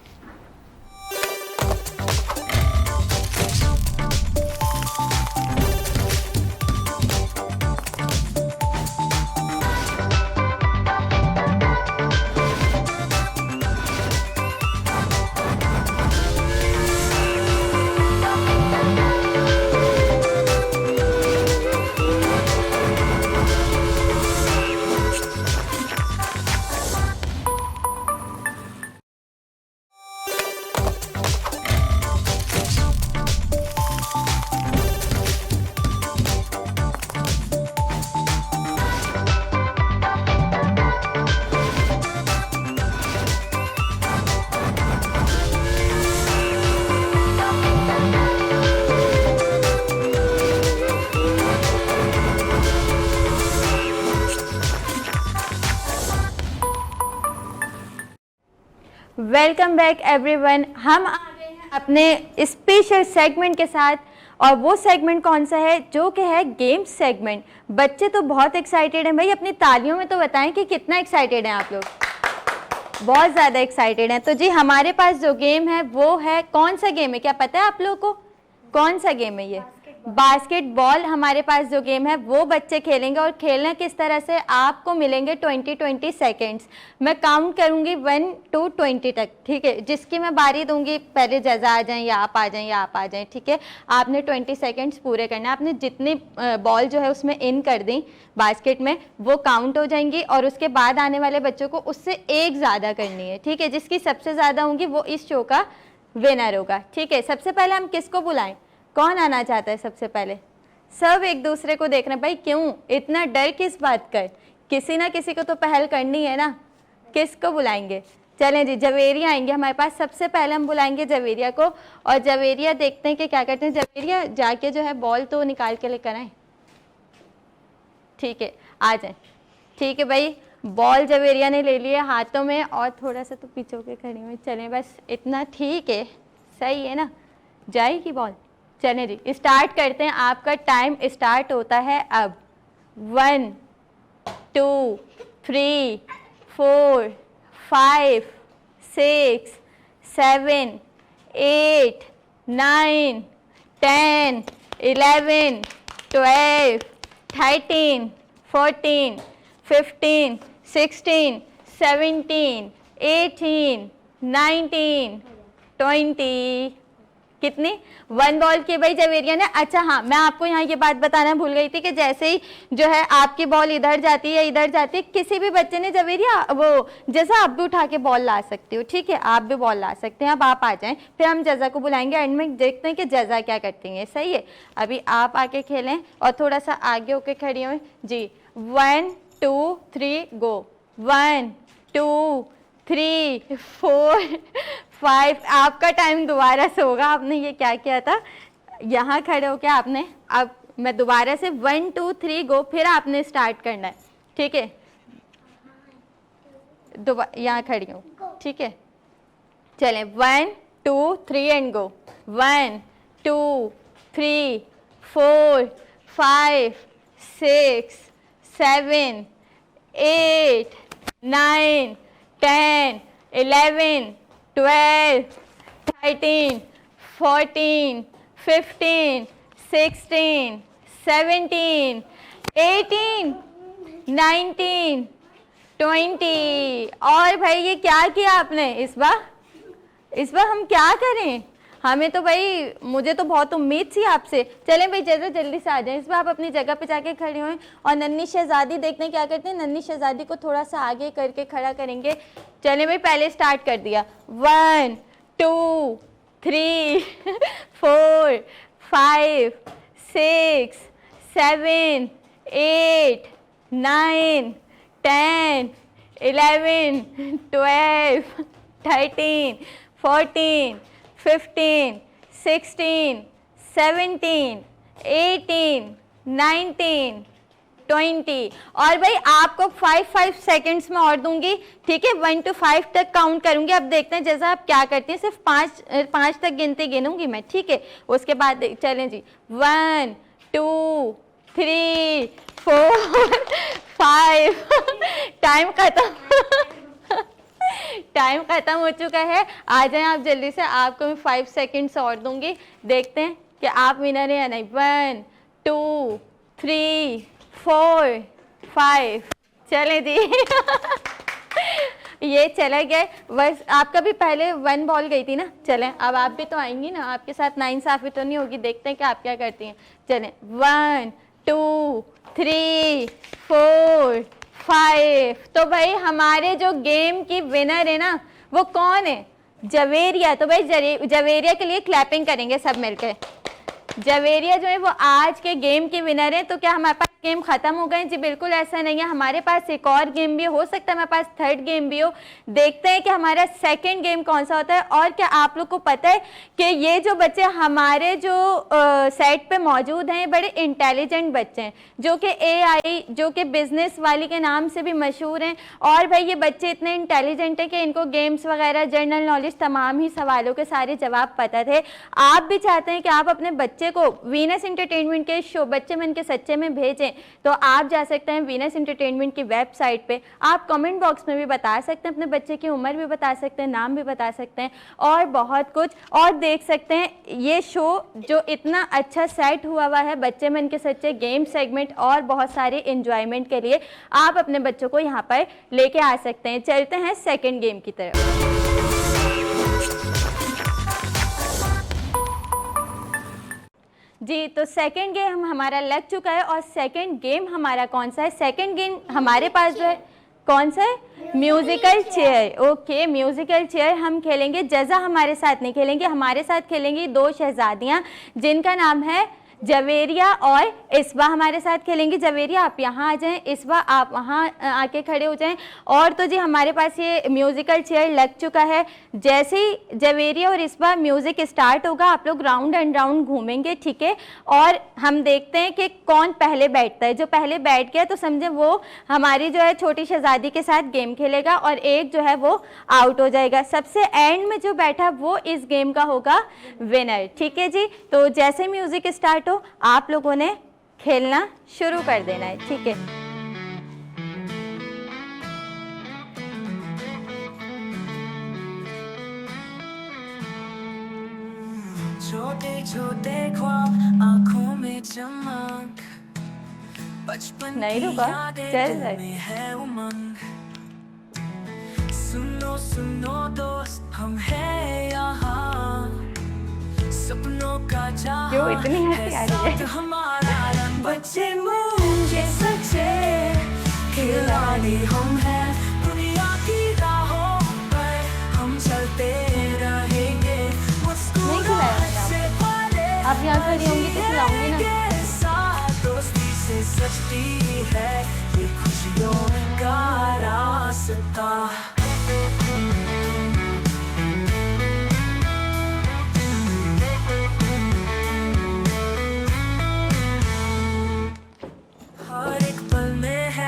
Welcome back everyone. हम आ गए हैं अपने स्पेशल सेगमेंट के साथ, और वो सेगमेंट कौन सा है, जो कि है गेम्स सेगमेंट। बच्चे तो बहुत एक्साइटेड हैं भाई, अपनी तालियों में तो बताएं कि कितना एक्साइटेड हैं आप लोग। बहुत ज़्यादा एक्साइटेड हैं। तो जी, हमारे पास जो गेम है वो है, कौन सा गेम है क्या पता है आप लोगों को? कौन सा गेम है ये? बास्केटबॉल। हमारे पास जो गेम है वो बच्चे खेलेंगे, और खेलना किस तरह से, आपको मिलेंगे 20-20 सेकेंड्स। मैं काउंट करूंगी 1 to 20 तक, ठीक है। जिसकी मैं बारी दूंगी, पहले जजा आ जाएं या आप आ जाएं या आप आ जाएं, ठीक है। आपने 20 सेकेंड्स पूरे करना है। आपने जितनी बॉल जो है उसमें इन कर दी बास्केट में, वो काउंट हो जाएंगी, और उसके बाद आने वाले बच्चों को उससे एक ज़्यादा करनी है, ठीक है। जिसकी सबसे ज़्यादा होंगी वो इस शो का विनर होगा, ठीक है। सबसे पहले हम किसको बुलाएं? कौन आना चाहता है सबसे पहले? सब एक दूसरे को देख रहे हैं भाई, क्यों इतना डर किस बात का? किसी ना किसी को तो पहल करनी है ना। किसको बुलाएंगे? चलें जी, जवेरिया आएंगे हमारे पास। सबसे पहले हम बुलाएंगे जवेरिया को, और जवेरिया देखते हैं कि क्या करते हैं। जवेरिया जाके जो है बॉल तो निकाल के लेकर आए, ठीक है, आ जाए, ठीक है भाई। बॉल जवेरिया ने ले लिया हाथों में, और थोड़ा सा तो पीछे होके खड़ी हुई। चलें बस इतना, ठीक है, सही है ना, जाएगी बॉल। चलें जी, स्टार्ट करते हैं। आपका टाइम स्टार्ट होता है अब। 1 2 3 4 5 6 7 8 9 10 11 12 13 14 15 16 17 18 19 20। कितनी? 1 बॉल की भाई जवेरिया ने। अच्छा हाँ, मैं आपको यहाँ ये बात बताना भूल गई थी कि जैसे ही जो है आपकी बॉल इधर जाती है इधर जाती है, किसी भी बच्चे ने जवेरिया वो जैसा आप भी उठा के बॉल ला सकती हो, ठीक है, आप भी बॉल ला सकते हैं। अब आप आ जाएं, फिर हम जजा को बुलाएंगे, एंड में देखते हैं कि जजा क्या करती हैं, सही है। अभी आप आके खेलें, और थोड़ा सा आगे होके खड़ी हुई जी। 1 2 3 गो। 1 2 3 4 5। आपका टाइम दोबारा से होगा। आपने ये क्या किया था, यहाँ खड़े हो क्या आपने, अब मैं दोबारा से 1 2 3 गो, फिर आपने स्टार्ट करना है, ठीक है। यहाँ खड़ी हूँ, ठीक है। चलें, 1 2 3 एंड गो। 1 2 3 4 5 6 7 8 9 10 11 12 13 14 15 16 17 18 19 20। और भाई ये क्या किया आपने इस बार? हम क्या करें? हमें तो भाई, मुझे तो बहुत उम्मीद थी आपसे। चलें भाई जरा जल्दी से आ जाएं। इस बार आप अपनी जगह पे जाके खड़े हुए और नन्ही शहजादी देखते हैं क्या करते हैं। नन्ही शहजादी को थोड़ा सा आगे करके खड़ा करेंगे। चलें भाई, पहले स्टार्ट कर दिया। 1 2 3 4 5 6 7 8 9 10 11 12 13 14 15 16 17 18 19 20। और भाई आपको 5 सेकंड्स में और दूंगी, ठीक है। 1 to 5 तक काउंट करूंगी। अब देखते हैं जैसा आप क्या करती हैं। सिर्फ 5 तक गिनती गिनूंगी मैं, ठीक है। उसके बाद चलें जी। 1 2 3 4 5 टाइम खत्म हो चुका है। आ जाएं आप जल्दी से, आपको मैं 5 सेकंड्स और दूंगी। देखते हैं कि आप विनर हैं या नहीं। 1 2 3 4 5। चले जी ये चले गए। बस आपका भी पहले 1 बॉल गई थी ना। चलें अब आप भी तो आएंगी ना, आपके साथ नाइंसाफ़ी तो नहीं होगी। देखते हैं कि आप क्या करती हैं। चलें 1 2 3 4 5। तो भाई हमारे जो गेम की विनर है ना, वो कौन है? जवेरिया। तो भाई जवेरिया के लिए क्लैपिंग करेंगे सब मिलकर। जवेरिया जो है वो आज के गेम की विनर है। तो क्या हमारे पास गेम खत्म हो गए? जी बिल्कुल ऐसा नहीं है, हमारे पास एक और गेम भी हो सकता है, हमारे पास थर्ड गेम भी हो। देखते हैं कि हमारा सेकंड गेम कौन सा होता है। और क्या आप लोग को पता है कि ये जो बच्चे हमारे जो सेट पे मौजूद हैं, बड़े इंटेलिजेंट बच्चे हैं, जो कि AI, जो कि बिजनेस वाली के नाम से भी मशहूर हैं। और भाई ये बच्चे इतने इंटेलिजेंट हैं कि इनको गेम्स वगैरह, जनरल नॉलेज, तमाम ही सवालों के सारे जवाब पता थे। आप भी चाहते हैं कि आप अपने बच्चे को वीनस एंटरटेनमेंट के शो बच्चे मन के सच्चे में भेजें, तो आप जा सकते हैं वीनस एंटरटेनमेंट की वेबसाइट पे। आप कमेंट बॉक्स में भी बता सकते हैं, अपने बच्चे की उम्र भी बता सकते हैं, नाम भी बता सकते हैं और बहुत कुछ और देख सकते हैं। ये शो जो इतना अच्छा सेट हुआ है बच्चे मन के सच्चे गेम सेगमेंट और बहुत सारे एंजॉयमेंट के लिए, आप अपने बच्चों को यहाँ पर लेके आ सकते हैं। चलते हैं सेकेंड गेम की तरफ। जी तो सेकंड गेम हमारा लग चुका है। और सेकंड गेम हमारा कौन सा है? सेकंड गेम हमारे पास जो है कौन सा है? Musical chair. Okay, musical chair हम खेलेंगे। जजा हमारे साथ नहीं खेलेंगे, हमारे साथ खेलेंगी 2 शहजादियाँ जिनका नाम है जवेरिया और इसबा। हमारे साथ खेलेंगी। जवेरिया आप यहाँ आ जाएं, इसबा आप वहाँ आके खड़े हो जाएं। और तो जी हमारे पास ये म्यूज़िकल चेयर लग चुका है। जैसे ही जवेरिया और इसबा म्यूज़िक स्टार्ट होगा, आप लोग राउंड एंड राउंड घूमेंगे, ठीक है। और हम देखते हैं कि कौन पहले बैठता है। जो पहले बैठ गया तो समझे वो हमारी जो है छोटी शहजादी के साथ गेम खेलेगा और एक जो है वो आउट हो जाएगा। सबसे एंड में जो बैठा वो इस गेम का होगा विनर, ठीक है जी। तो जैसे म्यूज़िक स्टार्ट हो, आप लोगों ने खेलना शुरू कर देना है, ठीक है। छोटे छोटे ख्वाब आंखों में चमक, बचपन नहीं रुका, चल रहा है उमंग। सुनो सुनो दोस्त, हम हैं यहाँ, सपनों का जहां क्यों इतनी हंसी आ रही है? हमारा रंग बच्चे मुझे सच्चे खिलाड़ी हम हैं, दुनिया की राहों पर हम चलते रहेंगे। मुस्कुराहट से भरे आप यहाँ खड़ी होंगी तो खिलाऊंगी ना। दोस्ती से सजती है ये खुशियों का रास्ता।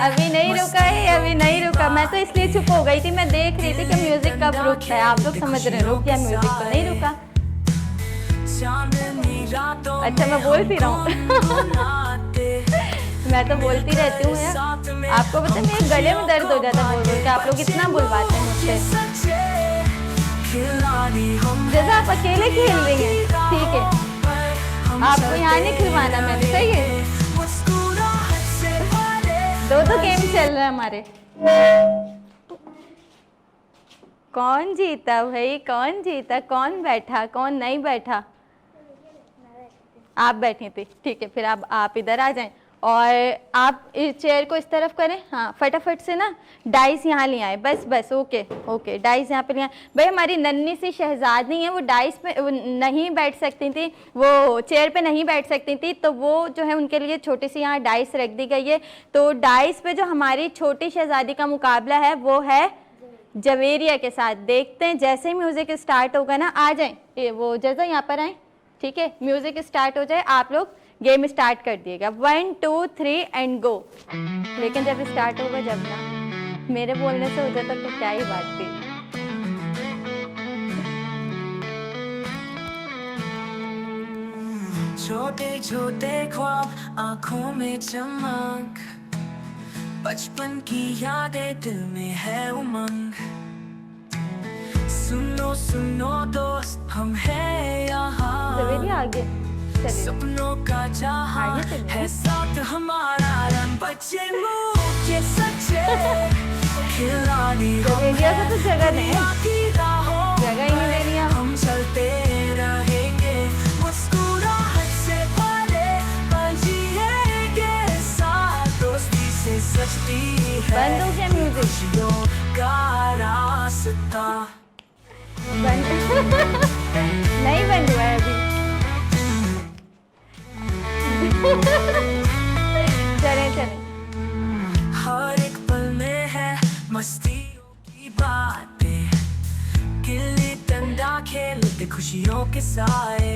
अभी नहीं रुका है, अभी नहीं रुका। मैं तो इसलिए चुप हो गई थी, मैं देख रही थी कि म्यूजिक कब रुकता है। आप लोग समझ रहे हैं रुक गया म्यूजिक, तो नहीं रुका। अच्छा मैं बोलती रहूं मैं तो बोलती रहती हूँ यार। आपको पता है मेरे गले में दर्द हो जाता है बोल बोल के। आप लोग इतना बुलवाते हैं मुझसे। जैसा आप अकेले खेल रही हैं, ठीक है, आपको यहाँ नहीं खिलवाना मैंने, सही है। दो गेम चल रहे हैं हमारे। कौन जीता भाई, कौन जीता, कौन बैठा कौन नहीं बैठा? आप बैठे थे, ठीक है, फिर आप इधर आ जाएं और आप इस चेयर को इस तरफ करें। हाँ फटाफट से ना डाइस यहाँ ले आए, बस बस, ओके ओके, डाइस यहाँ पे ले आए। भाई हमारी नन्ही सी शहजादी हैं, वो डाइस पे वो नहीं बैठ सकती थी, वो चेयर पे नहीं बैठ सकती थी, तो वो जो है उनके लिए छोटी सी यहाँ डाइस रख दी गई है। तो डाइस पे जो हमारी छोटी शहजादी का मुकाबला है वो है जवेरिया के साथ। देखते हैं, जैसे ही म्यूज़िक स्टार्ट होगा ना, आ जाएं वो जैसा यहाँ पर आए, ठीक है, म्यूज़िक स्टार्ट हो जाए आप लोग गेम स्टार्ट कर दिएगा। 1 2 3 एंड गो। लेकिन जब स्टार्ट होगा, जब ना मेरे बोलने से हो जाता तो क्या ही बात थी। छोटे छोटे ख्वाब आंखों में चमक, बचपन की यादें दिल में है उमंग। सुनो सुनो दोस्त, हम हैं यहाँ, जवेरिया आगे चलिए, सपनों का जहां आगे चलिए। है साथ हमारा, रंग बच्चे मुंह के सच्चे खिलाड़ी हम जवेरिया को तो जगह नहीं, दुनिया की राहों जगह ही नहीं दे रही आप। हम चलते रहेंगे, मुस्कुराहट से भरे पल जिएंगे साथ, दोस्ती से सजती है बंद हो गया म्यूजिक, खुशियों का रास्ता। बंद नहीं बंद हुआ है अभी। चले चले, हर एक पल में है मस्तियों की बातें, गिल्ली डंडा खेलते खुशियों के साए।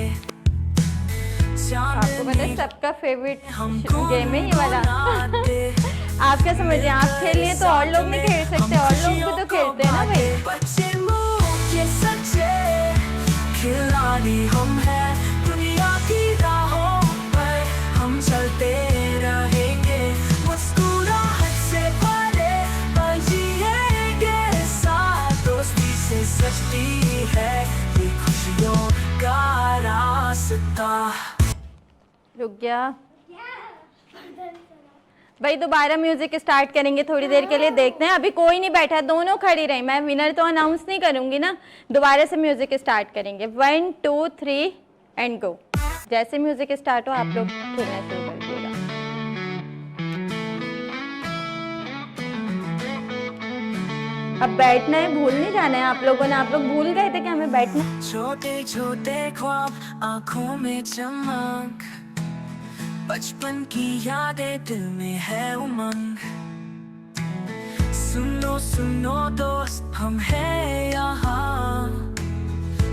आपको पता है सबका फेवरेट हमको गेम है ये वाला। आप क्या समझ रहे हैं, आप खेल लिए तो और लोग नहीं खेल सकते? और लोग भी तो खेलते हैं ना भाई। बच्चे मुंह के सच्चे खिलाड़ी हम हैं, दुनिया की राहों पर हम चलते रहेंगे, मुस्कुराहट से भरे पल जिएंगे साथ, दोस्ती से सजती है ये खुशियों का रास्ता। रुक गया भाई, दोबारा म्यूजिक स्टार्ट करेंगे थोड़ी देर के लिए, देखते हैं। अभी कोई नहीं बैठा, दोनों खड़ी रही, मैं विनर तो अनाउंस नहीं करूंगी ना, दोबारा से म्यूजिक स्टार्ट करेंगे। 1 2 3 एंड गो। जैसे म्यूजिक स्टार्ट हो आप लोग खेलना शुरू कर दिएगा। अब बैठना है, भूल नहीं जाना है आप लोगों ने। आप लोग भूल गए थे कि हमें बैठना। छोटे छोटे ख्वाब आंखों में चमक, बचपन की यादें दिल में है उमंग। सुनो सुनो दोस्त, हम हैं यहाँ,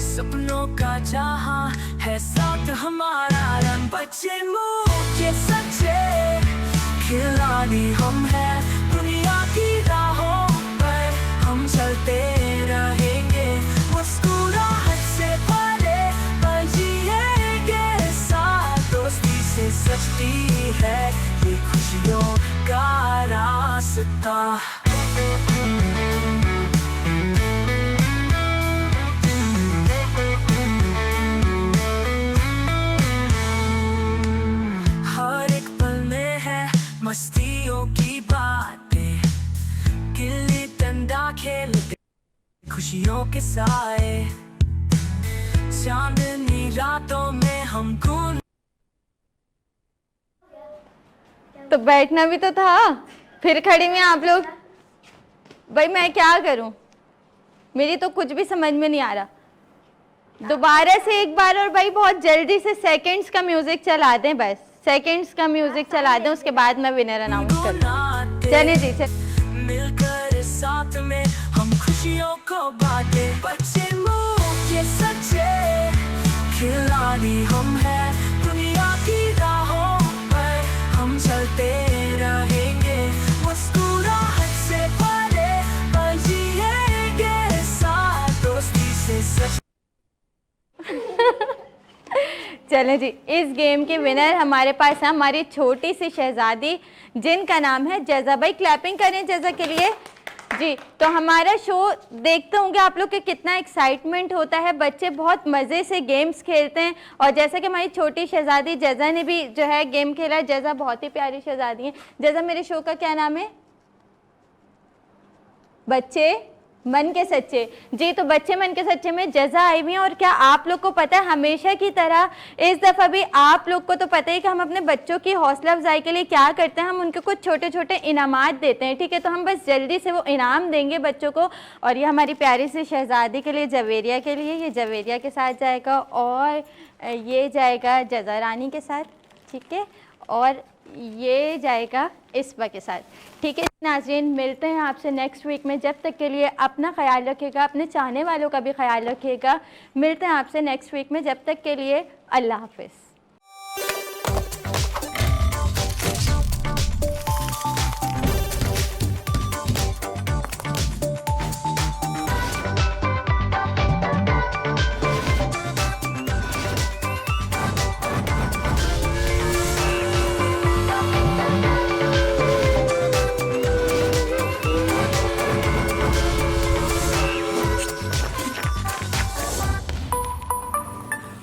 सपनों का जहां है साथ हमारा, रंग बच्चे मुंह के सच्चे खिलाड़ी हम हैं, दुनिया की राहों पर हम चलते रहेंगे, मुस्कुराहट से भरे पल जिएंगे साथ, दोस्ती से सजती है ये खुशियों का रास्ता। हर एक पल में है मस्तियों की बातें, गिल्ली डंडा खेलते खुशियों के साए, चांदनी रातों में हम गुन। तो बैठना भी तो था, फिर खड़ी में आप लोग। भाई मैं क्या करूं, मेरी तो कुछ भी समझ में नहीं आ रहा। दोबारा से एक बार, और भाई बहुत जल्दी से सेकंड्स का म्यूजिक चला दें, बस सेकंड्स का म्यूजिक चला दें, उसके बाद मैं विनर अनाउंस कर दूं। चलिए जी चल। मिलकर साथ में हम खुशियों को बांटे, बच्चे मुंह के सच्चे खिलाड़ी हम हैं, दुनिया की राहों पर हम चलते रहेंगे, मुस्कुराहट से भरे पल जिएंगे साथ, दोस्ती से सच। चलें जी, इस गेम के विनर हमारे पास है हमारी छोटी सी शहजादी, जिनका नाम है जज़ा। भाई क्लैपिंग करें जज़ा के लिए जी। तो हमारा शो देखते होंगे आप लोग के कितना एक्साइटमेंट होता है, बच्चे बहुत मज़े से गेम्स खेलते हैं, और जैसा कि हमारी छोटी शहजादी जज़ा ने भी जो है गेम खेला है। जज़ा बहुत ही प्यारी शहजादी है। जज़ा, मेरे शो का क्या नाम है? बच्चे मन के सच्चे। जी, तो बच्चे मन के सच्चे में जज़ा आई हुई हैं। और क्या आप लोग को पता है, हमेशा की तरह इस दफ़ा भी आप लोग को तो पता है कि हम अपने बच्चों की हौसला अफजाई के लिए क्या करते हैं, हम उनको कुछ छोटे छोटे इनामात देते हैं। ठीक है, तो हम बस जल्दी से वो इनाम देंगे बच्चों को। और ये हमारी प्यारी सी शहज़ादी के लिए, जवेरिया के लिए, ये जवेरिया के साथ जाएगा और ये जाएगा जज़ा रानी के साथ। ठीक है, और ये जाएगा इसबा के साथ। ठीक है नाज़रीन, मिलते हैं आपसे नेक्स्ट वीक में। जब तक के लिए अपना ख्याल रखिएगा, अपने चाहने वालों का भी ख्याल रखिएगा। मिलते हैं आपसे नेक्स्ट वीक में, जब तक के लिए अल्लाह हाफ़िज़।